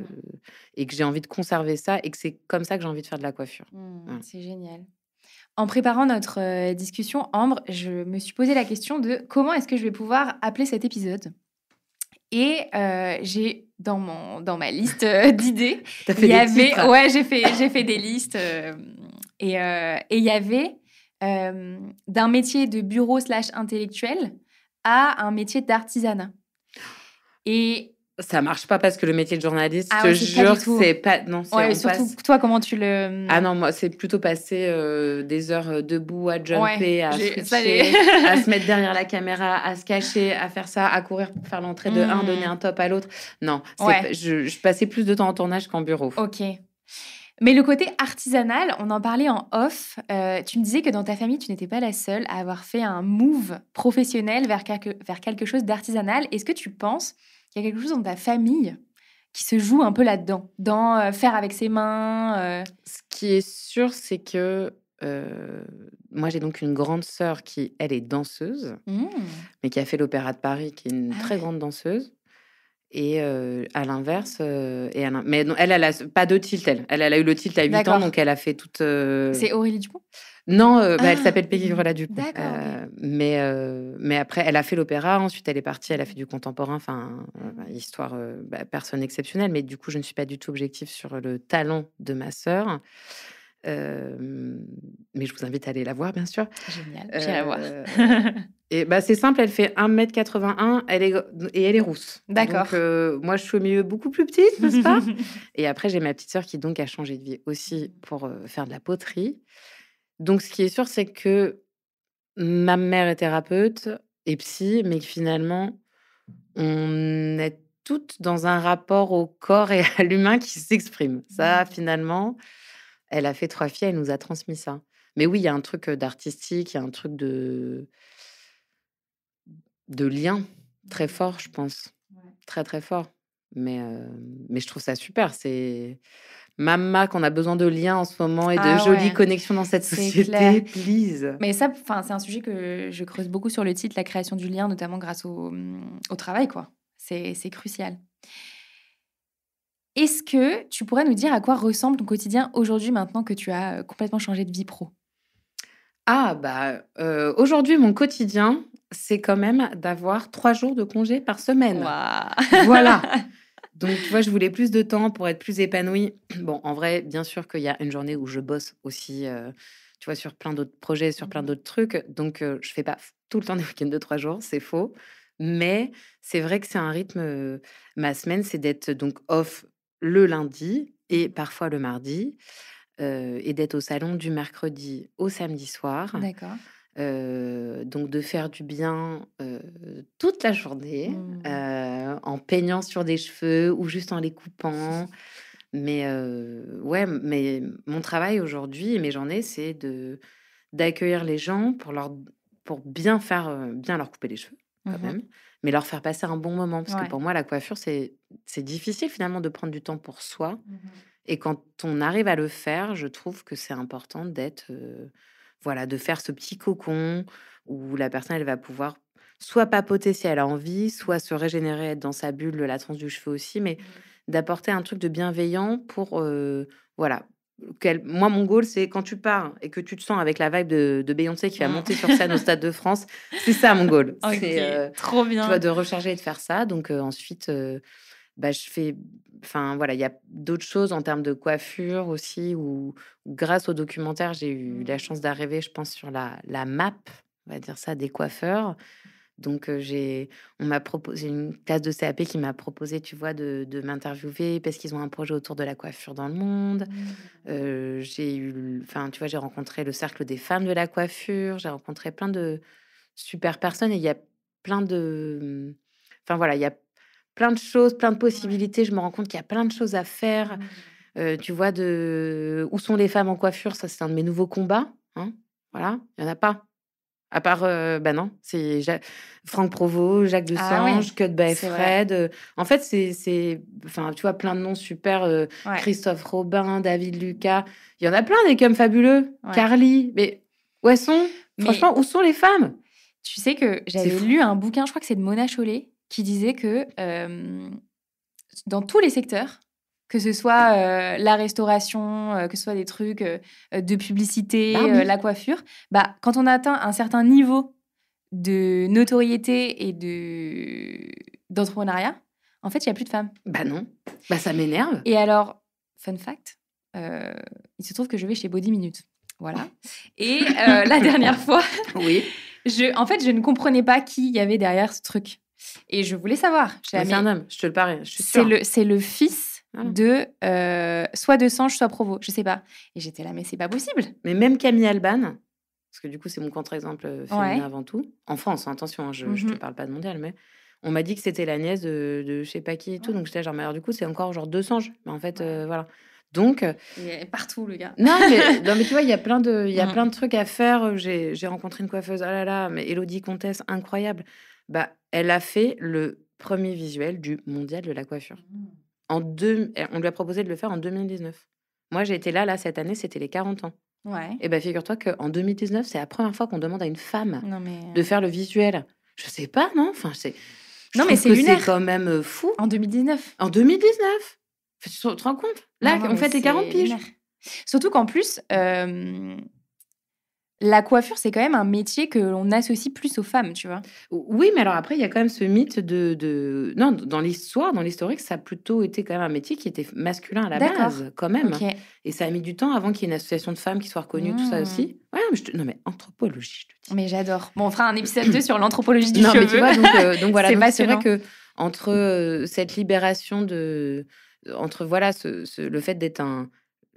et que j'ai envie de conserver ça et que c'est comme ça que j'ai envie de faire de la coiffure.
Mmh.
Voilà.
C'est génial. En préparant notre, discussion, Ambre, je me suis posé la question de: «Comment est-ce que je vais pouvoir appeler cet épisode?» Et j'ai dans ma liste, d'idées,
Tu
il
fait
y
des
avait
titres?
ouais, j'ai fait des listes, et il y avait, d'un métier de bureau/intellectuel slash intellectuel à un métier d'artisanat et
Ça marche pas parce que le métier de journaliste, je
ah
te
ouais, c'est pas du
jure,
tout.
c'est pas non, c'est
Ouais,
on
surtout
passe.
toi, comment tu
Ah
le,
non, moi, c'est plutôt passer, des heures, debout à
ouais,
jumper, à
j'ai ça j'ai
switcher, à se mettre derrière la caméra, à se cacher, à faire ça, à courir pour faire l'entrée de un, donner
mmh,
un top à l'autre. Non, c'est
ouais,
p je passais plus de temps en tournage qu'en bureau.
OK. Mais le côté artisanal, on en parlait en off, tu me disais que dans ta famille, tu n'étais pas la seule à avoir fait un move professionnel vers quelque chose d'artisanal. Est-ce que tu penses qu'il y a quelque chose dans ta famille qui se joue un peu là-dedans? Dans, faire avec ses mains,
Ce qui est sûr, c'est que, moi, j'ai donc une grande sœur qui, elle, est danseuse,
Mmh.
mais qui a fait l'Opéra de Paris, qui est une
Ah
très
ouais,
grande danseuse. Et à l'inverse, mais non, elle a pas de tilt, elle. Elle a eu le tilt à 8 ans,
d'accord.
donc elle a fait toute,
C'est Aurélie Dupont?
non, bah, elle
Ah!
s'appelle Peggy
Mmh.
Grelat-Dupont,
D'accord, OK.
mais après elle a fait l'opéra, ensuite elle est partie, elle a fait
Mmh.
du contemporain, enfin,
Mmh.
histoire, personne exceptionnelle, mais du coup, je ne suis pas du tout objective sur le talent de ma sœur. Hem, mais je vous invite à aller la voir, bien sûr.
Génial, j'irai voir.
Heu et bah, c'est simple, elle fait 1,81 m, elle est rousse. Donc
D'accord.
moi, je suis au milieu beaucoup plus petite, n'est-ce pas? Et après, j'ai ma petite sœur qui donc a changé de vie aussi pour, faire de la poterie. Donc ce qui est sûr, c'est que ma mère est thérapeute et psy, mais que finalement, on est toutes dans un rapport au corps et à l'humain qui s'exprime. Ça,
Mmh.
finalement, elle a fait 3 filles, elle nous a transmis ça. Mais oui, il y a un truc, d'artistique, il y a un truc de lien très
Mmh.
fort, je pense.
Ouais.
Très, très fort. Mais je trouve ça super. C'est Mamma, qu'on a besoin de liens en ce moment et de
Ah
jolies
ouais,
connexions dans cette
c'est clair.
société, please.
Mais ça, enfin, c'est un sujet que je creuse beaucoup sur le titre, la création du lien, notamment grâce au travail, quoi. C'est crucial. Est-ce que tu pourrais nous dire à quoi ressemble ton quotidien aujourd'hui, maintenant que tu as, complètement changé de vie pro?
Ah bah, aujourd'hui, mon quotidien, c'est quand même d'avoir 3 jours de congé par semaine.
Waouh!
Voilà. Donc, tu vois, je voulais plus de temps pour être plus épanouie. Bon, en vrai, bien sûr qu'il y a une journée où je bosse aussi, tu vois, sur plein d'autres projets, sur plein
Mmh.
d'autres trucs. Donc, je fais pas tout le temps des week-ends de 3 jours, c'est faux. Mais c'est vrai que c'est un rythme, ma semaine, c'est d'être donc off le lundi et
Mmh.
parfois le mardi. et d'être au salon du mercredi au samedi soir.
D'accord.
Donc de faire du bien, toute la journée,
Mmh.
en peignant sur des cheveux ou juste en les coupant. Mais ouais, mais mon travail aujourd'hui et mes journées, c'est d'accueillir les gens pour bien faire, bien leur couper les cheveux quand
Mmh.
même, mais leur faire passer un bon moment. Parce que
Ouais.
pour moi, la coiffure, c'est difficile finalement de prendre du temps pour soi
Mmh.
et quand on arrive à le faire, je trouve que c'est important d'être, voilà, de faire ce petit cocon où la personne, elle va pouvoir soit papoter si elle a envie, soit se régénérer, être dans sa bulle, de la transe du cheveu aussi, mais d'apporter un truc de bienveillant pour, voilà, moi, mon goal, c'est quand tu pars et que tu te sens avec la vibe de Beyoncé qui va
Mmh.
monter sur scène au Stade de France, c'est ça mon goal. C'est,
OK, trop
tu vois,
bien.
de recharger et de faire ça. Donc, ensuite, bah, je fais enfin, voilà, il y a d'autres choses en termes de coiffure aussi où grâce au documentaire, j'ai eu la chance d'arriver, je pense, sur la map, on va dire ça, des coiffeurs. Donc, on m'a proposé une classe de CAP qui m'a proposé, tu vois, de m'interviewer parce qu'ils ont un projet autour de la coiffure dans le monde.
Mmh.
J'ai eu enfin, tu vois, j'ai rencontré le cercle des femmes de la coiffure, j'ai rencontré plein de super personnes et il y a plein de, enfin, voilà, il y a plein de choses, plein de
Ouais.
possibilités. Je me rends compte qu'il y a plein de choses à faire.
Mmh.
Tu vois, de où sont les femmes en coiffure? Ça, c'est un de mes nouveaux combats, hein. Voilà, il y en a pas. À part, bah, non, c'est Franck Provost, Jacques
Ah ouais,
Desange, Cut by
c'est vrai.
Fred, en fait, c'est enfin, tu vois, plein de noms super,
Ouais,
Christophe Robin, David Lucas. Il y en a plein des comme fabuleux.
ouais.
Carly, mais où elles sont?
Mais
Franchement, où sont les femmes?
tu sais que
C'est
j'avais
fou.
lu un bouquin, je crois que c'est de Mona Chollet, qui disait que, dans tous les secteurs, que ce soit, la restauration, que ce soit des trucs, de
Bah
publicité,
oui.
la coiffure, bah, quand on atteint un certain niveau de notoriété et d'entrepreneuriat, en fait, il y a plus de femmes.
Bah non. Bah, ça m'énerve.
Et alors, fun fact, il se trouve que je vais chez Body Minute. Voilà. Et la dernière fois,
Oui,
en fait, je ne comprenais pas qui il y avait derrière ce truc. Et je voulais savoir.
mais c'est un homme, je te le parie, je suis
C'est
sûre.
le fils
Voilà.
de soit de Sanche, soit Provo, je sais pas. Et j'étais là, mais c'est pas possible.
Mais même Camille Alban, parce que du coup, c'est mon contre-exemple, féminin
Ouais.
avant tout. En France, hein, attention, hein, je te
Mhm.
parle pas de mondial, mais on m'a dit que c'était la nièce de je sais pas qui et tout,
Ouais.
donc j'étais là genre: «Mais alors du coup, c'est encore genre 2 Sanges». Mais en fait,
Ouais.
voilà. Donc
Il est partout, le gars.
non, mais tu vois, il y a plein de
Mm.
trucs à faire, j'ai rencontré une coiffeuse, oh là là, mais Élodie Comtesse, incroyable. Bah, elle a fait le premier visuel du mondial de la coiffure. On lui a proposé de le faire en 2019. Moi, j'ai été là, cette année, c'était les 40 ans.
Ouais.
Et bah, figure-toi qu'en 2019, c'est la première fois qu'on demande à une femme
Non, mais.
de faire le visuel. Je sais pas, non? Enfin, je
Non, mais
trouve
c'est
que c'est
lunaire.
quand même, fou.
En 2019.
En 2019! Tu te rends compte?
Non,
Là,
non,
on
mais
fête les 40
c'est
piges.
lunaire. Surtout qu'en plus, la coiffure, c'est quand même un métier que l'on associe plus aux femmes, tu vois.
Oui, mais alors après, il y a quand même ce mythe non, dans l'histoire, dans l'historique, ça a plutôt été quand même un métier qui était masculin à la
D'accord.
base, quand même.
Ok.
Et ça a mis du temps avant qu'il y ait une association de femmes qui soit reconnue, tout ça
Hmm.
aussi. Ouais, mais non, mais anthropologie, je te dis.
Mais j'adore. Bon, on fera un épisode 2 sur l'anthropologie du
Non, mais tu
cheveu.
vois, donc voilà,
C'est
donc c'est vrai
passionnant.
que entre cette libération entre voilà, le fait d'être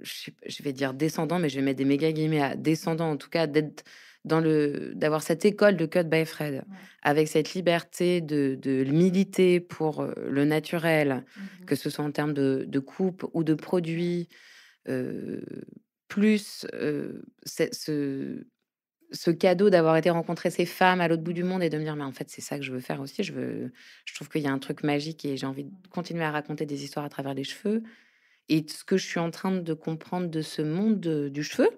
je vais dire descendant, mais je vais mettre des méga guillemets à descendant, en tout cas, d'être d'avoir cette école de Cut by Fred,
Ouais.
avec cette liberté de militer pour le naturel,
Mhm.
que ce soit en termes de coupe ou de produits, euh, plus ce cadeau d'avoir été rencontrer ces femmes à l'autre bout du monde et de me dire: «Mais en fait, c'est ça que je veux faire aussi». Je trouve qu'il y a un truc magique et j'ai envie de continuer à raconter des histoires à travers les cheveux et ce que je suis en train de comprendre de ce monde du cheveu,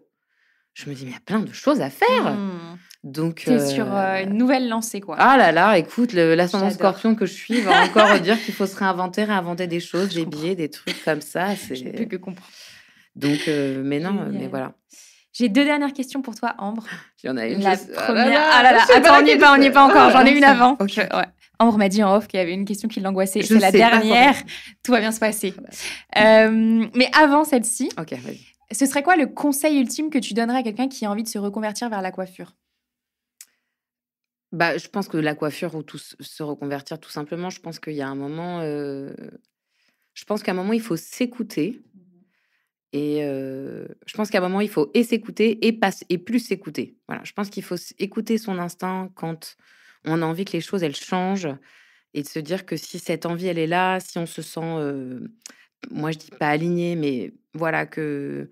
je me dis: «Mais il y a plein de choses à faire!»
Hmm.
Donc
T'es sur une nouvelle lancée, quoi.
ah là là, écoute, l'ascendant
J'adore.
Scorpion que je suis va encore dire qu'il faut se réinventer, réinventer des choses,
Je
des
comprends.
biais, des trucs comme ça,
Je ne peux
c'est
que comprendre.
donc mais non, mais
Génial.
voilà.
J'ai 2 dernières questions pour toi, Ambre.
Il y en a une,
La
ah là
première, ah
là,
là
je
là,
sais pas
attends, on n'y est
laquelle
pas, on n'y est
c'est.
pas encore.
Ah
J'en
là
ai une
ça
avant.
OK.
Ouais. Ambre m'a dit en off qu'il y avait une question qui l'angoissait.
Je
C'est la
sais pas quoi
dernière.
répondre.
Tout va bien se passer.
Ah bah,
Mais avant celle-ci,
OK, vas-y.
ce serait quoi le conseil ultime que tu donnerais à quelqu'un qui a envie de se reconvertir vers la coiffure?
Bah, je pense que la coiffure ou tout se reconvertir tout simplement, je pense qu'il y a un moment, je pense qu'à un moment, il faut s'écouter Et je pense qu'à un moment, il faut s'écouter et plus s'écouter. Voilà, je pense qu'il faut écouter son instinct quand on a envie que les choses, elles changent et de se dire que si cette envie, elle est là, si on se sent, moi, je dis pas aligné, mais voilà, que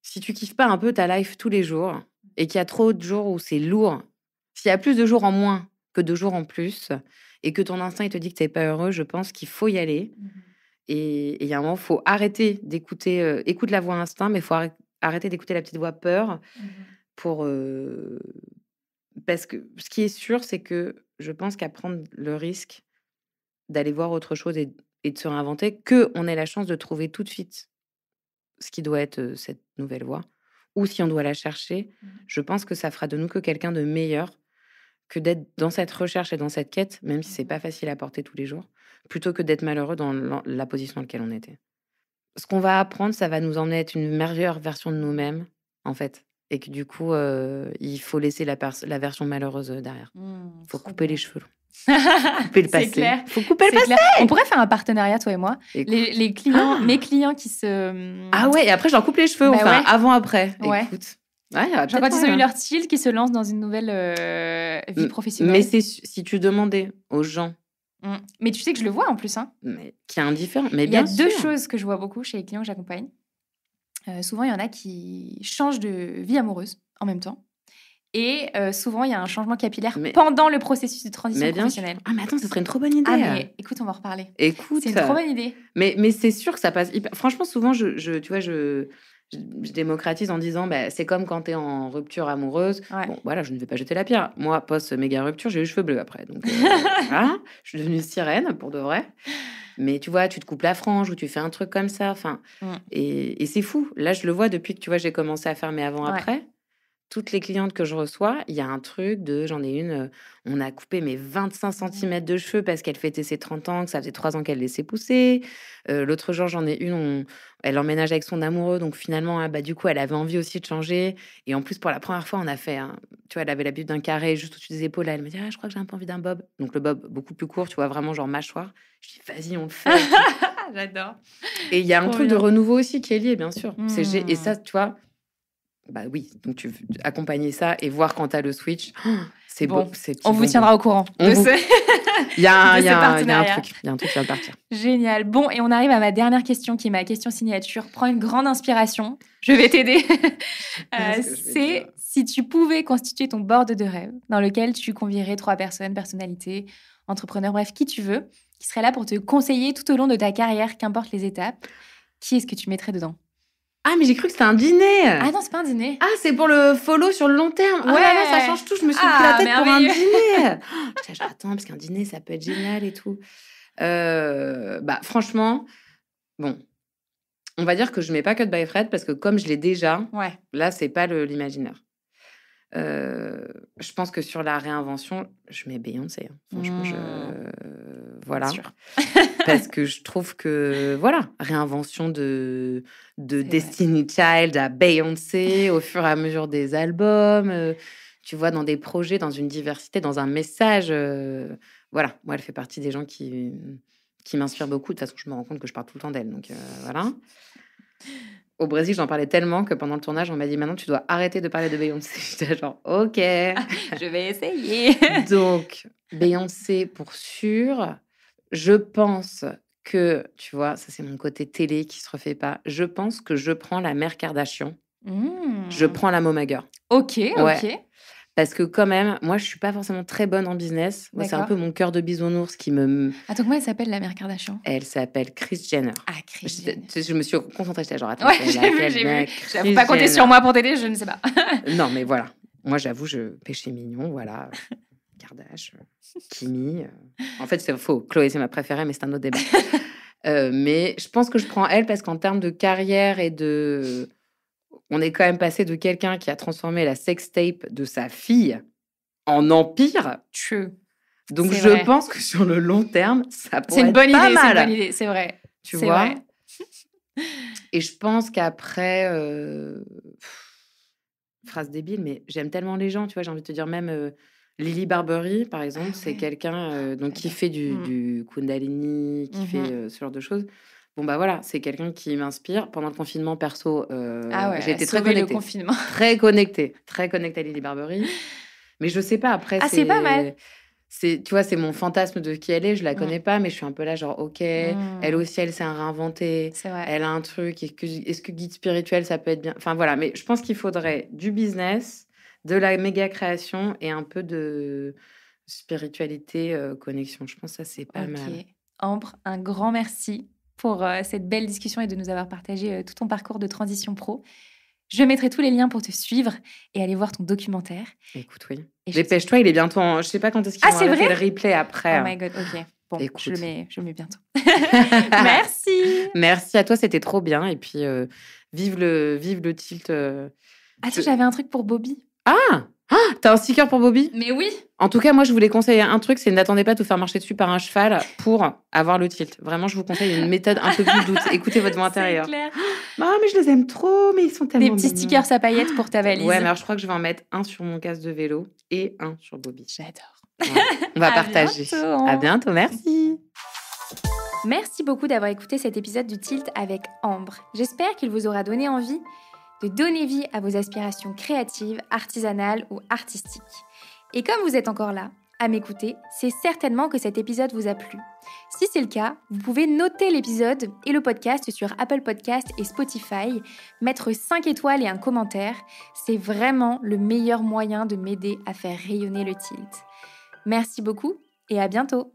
si tu kiffes pas un peu ta life tous les jours et qu'il y a trop de jours où c'est lourd, s'il y a plus de jours en moins que de jours en plus et que ton instinct, il te dit que tu pas heureux, je pense qu'il faut y aller. Et il y a un moment, il faut arrêter d'écouter, écoute la voix instinct, mais il faut arrêter d'écouter la petite voix peur pour, parce que ce qui est sûr, c'est que je pense qu'à prendre le risque d'aller voir autre chose et de se réinventer, qu'on ait la chance de trouver tout de suite ce qui doit être, cette nouvelle voie ou si on doit la chercher, je pense que ça fera de nous que quelqu'un de meilleur, que d'être dans cette recherche et dans cette quête, même si c'est pas facile à porter tous les jours, plutôt que d'être malheureux dans la position dans laquelle on était. Ce qu'on va apprendre, ça va nous emmener à être une meilleure version de nous-mêmes, en fait. Et que du coup, il faut laisser la version malheureuse derrière. Il faut couper les cheveux. Couper le passé.
C'est clair.
Faut couper le
C'est
passé.
clair. On pourrait faire un partenariat, toi et moi.
Écoute.
Les clients, mes clients qui se...
Ah ouais, et après, j'en coupe les cheveux.
Bah
Enfin,
ouais.
avant-après.
Ouais.
Écoute. Ouais,
Genre quand ils ont eu leur style, qui se lancent dans une nouvelle vie professionnelle.
Mais si tu demandais aux gens...
Mais tu sais que je le vois en plus. Hein.
Mais qui est indifférent. Mais
il y a
bien sûr.
2 choses que je vois beaucoup chez les clients que j'accompagne. Souvent, il y en a qui changent de vie amoureuse en même temps. Et souvent, il y a un changement capillaire pendant le processus de transition professionnelle.
Ah, mais attends, ce serait une trop bonne idée.
Ah, mais écoute, on va en reparler.
Écoute.
C'est une trop bonne idée.
Mais c'est sûr que ça passe hyper... Franchement, souvent, tu vois, je démocratise en disant, c'est comme quand t'es en rupture amoureuse.
Ouais.
Bon, voilà, je ne vais pas jeter la pierre. Moi, post-méga rupture, j'ai eu les cheveux bleus après. Donc, voilà, je suis devenue sirène, pour de vrai. Mais tu vois, tu te coupes la frange ou tu fais un truc comme ça. Enfin, et c'est fou. Là, je le vois depuis que, tu vois, j'ai commencé à faire mes avant-après. Toutes les clientes que je reçois, il y a un truc de... J'en ai une, on a coupé mes 25 cm de cheveux parce qu'elle fêtait ses 30 ans, que ça faisait 3 ans qu'elle laissait pousser. L'autre jour, j'en ai une, elle emménage avec son amoureux. Donc finalement, du coup, elle avait envie aussi de changer. Et en plus, pour la première fois, on a fait... tu vois, elle avait l'habitude d'un carré juste au-dessus des épaules. Là, elle me dit, je crois que j'ai un peu envie d'un bob. Donc le bob, beaucoup plus court, tu vois, vraiment genre mâchoire. Je dis, vas-y, on le fait.
J'adore.
Et il y a un truc de renouveau aussi qui est lié, bien sûr. Et ça, tu vois... oui, donc tu accompagner ça et voir quand tu as le switch, c'est
bon.
beau.
On vous tiendra au courant.
Il y a un truc qui vient de partir.
Génial. Bon, et on arrive à ma dernière question qui est ma question signature. Prends une grande inspiration. Je vais t'aider. C'est si tu pouvais constituer ton board de rêve dans lequel tu convierais 3 personnes, personnalités, entrepreneurs, bref, qui tu veux, qui serait là pour te conseiller tout au long de ta carrière, qu'importe les étapes. Qui est-ce que tu mettrais dedans?
Ah, mais j'ai cru que c'était un dîner.
Ah non, c'est pas un dîner.
Ah, c'est pour le follow sur le long terme.
Ouais.
Ah là, ça change tout. Je me suis pris la tête pour un dîner. Attends, parce qu'un dîner, ça peut être génial et tout. Franchement, bon, on va dire que je mets pas Cut by Fred parce que comme je l'ai déjà, là, c'est pas l'imaginaire. Je pense que sur la réinvention, je mets Beyoncé. Franchement, voilà. Sûr. Parce que je trouve que, voilà, réinvention de Destiny Child à Beyoncé au fur et à mesure des albums, tu vois, dans des projets, dans une diversité, dans un message. Voilà, moi, elle fait partie des gens qui m'inspirent beaucoup. De toute façon, je me rends compte que je parle tout le temps d'elle. Donc, voilà. Au Brésil, j'en parlais tellement que pendant le tournage, on m'a dit maintenant, tu dois arrêter de parler de Beyoncé. J'étais genre, OK.
Je vais essayer.
Donc, Beyoncé pour sûr. Je pense que, tu vois, ça c'est mon côté télé qui se refait pas. Je pense que je prends la mère Kardashian. Je prends la Momager.
OK.
Parce que quand même, moi, je suis pas forcément très bonne en business. Moi, c'est un peu mon cœur de bisounours qui me...
Attends, comment elle s'appelle, la mère Kardashian?
Elle s'appelle Kris Jenner.
Ah, Kris Jenner.
Je me suis concentrée, j'étais genre, attends,
j'ai vu. J'avoue pas compter sur moi pour t'aider, je ne sais pas.
Non, mais voilà. Moi, j'avoue, péché mignon, voilà. Kardashian, Kimi. En fait, c'est faux. Chloé, c'est ma préférée, mais c'est un autre débat. Mais je pense que je prends elle parce qu'en termes de carrière et de... On est quand même passé de quelqu'un qui a transformé la sextape de sa fille en empire.
True.
Donc, je pense que sur le long terme, ça pourrait être pas mal.
C'est une bonne idée, c'est vrai.
Tu vois vrai. Et je pense qu'après... phrase débile, mais j'aime tellement les gens, tu vois, j'ai envie de te dire même... Lily Barbery, par exemple, c'est quelqu'un qui fait du Kundalini, qui fait ce genre de choses. Bon, bah, voilà, c'est quelqu'un qui m'inspire. Pendant le confinement, perso,
Ah ouais,
j'ai été très
sauver le
connectée.
confinement.
Très connectée à Lily Barbery. Mais je sais pas, après,
Ah, c'est pas mal.
tu vois, c'est mon fantasme de qui elle est. Je la
Mmh.
connais pas, mais je suis un peu là, genre, OK, elle
Mmh.
aussi, elle s'est réinventée.
C'est vrai.
Elle a un truc. Est-ce que guide spirituel, ça peut être bien? Enfin, voilà. Mais je pense qu'il faudrait du business, de la méga création et un peu de spiritualité, connexion. Je pense que ça, c'est pas
OK.
mal.
Ambre, un grand merci pour, cette belle discussion et de nous avoir partagé, tout ton parcours de transition pro. Je mettrai tous les liens pour te suivre et aller voir ton documentaire
Écoute, oui.
et je te dis
Dépêche-toi, il est bientôt je sais pas quand est-ce qu'ils
ah,
vont
c'est
arrêter le
vrai?
replay après,
Oh
hein.
my god, OK. Bon,
Écoute.
je le mets bientôt. Merci!
Merci à toi, c'était trop bien et puis, vive le tilt,
Attends,
je
j'avais un truc pour Bobby.
ah! Tu un sticker pour Bobby?
Mais oui!
En tout cas, moi, je voulais conseiller un truc, c'est n'attendez pas de vous faire marcher dessus par un cheval pour avoir le tilt. Vraiment, je vous conseille une méthode un peu plus douce. Écoutez votre voix
C'est
intérieure.
clair.
Ah, mais je les aime trop, mais ils sont
Des
tellement
petits
mignons.
stickers à paillettes pour ta valise.
Ouais, mais alors je crois que je vais en mettre un sur mon casque de vélo et un sur Bobby.
J'adore.
Voilà. On va
À
partager.
bientôt.
À bientôt, merci.
Merci beaucoup d'avoir écouté cet épisode du Tilt avec Ambre. J'espère qu'il vous aura donné envie de donner vie à vos aspirations créatives, artisanales ou artistiques. Et comme vous êtes encore là, à m'écouter, c'est certainement que cet épisode vous a plu. Si c'est le cas, vous pouvez noter l'épisode et le podcast sur Apple Podcast et Spotify, mettre 5 étoiles et un commentaire. C'est vraiment le meilleur moyen de m'aider à faire rayonner le Tilt. Merci beaucoup et à bientôt!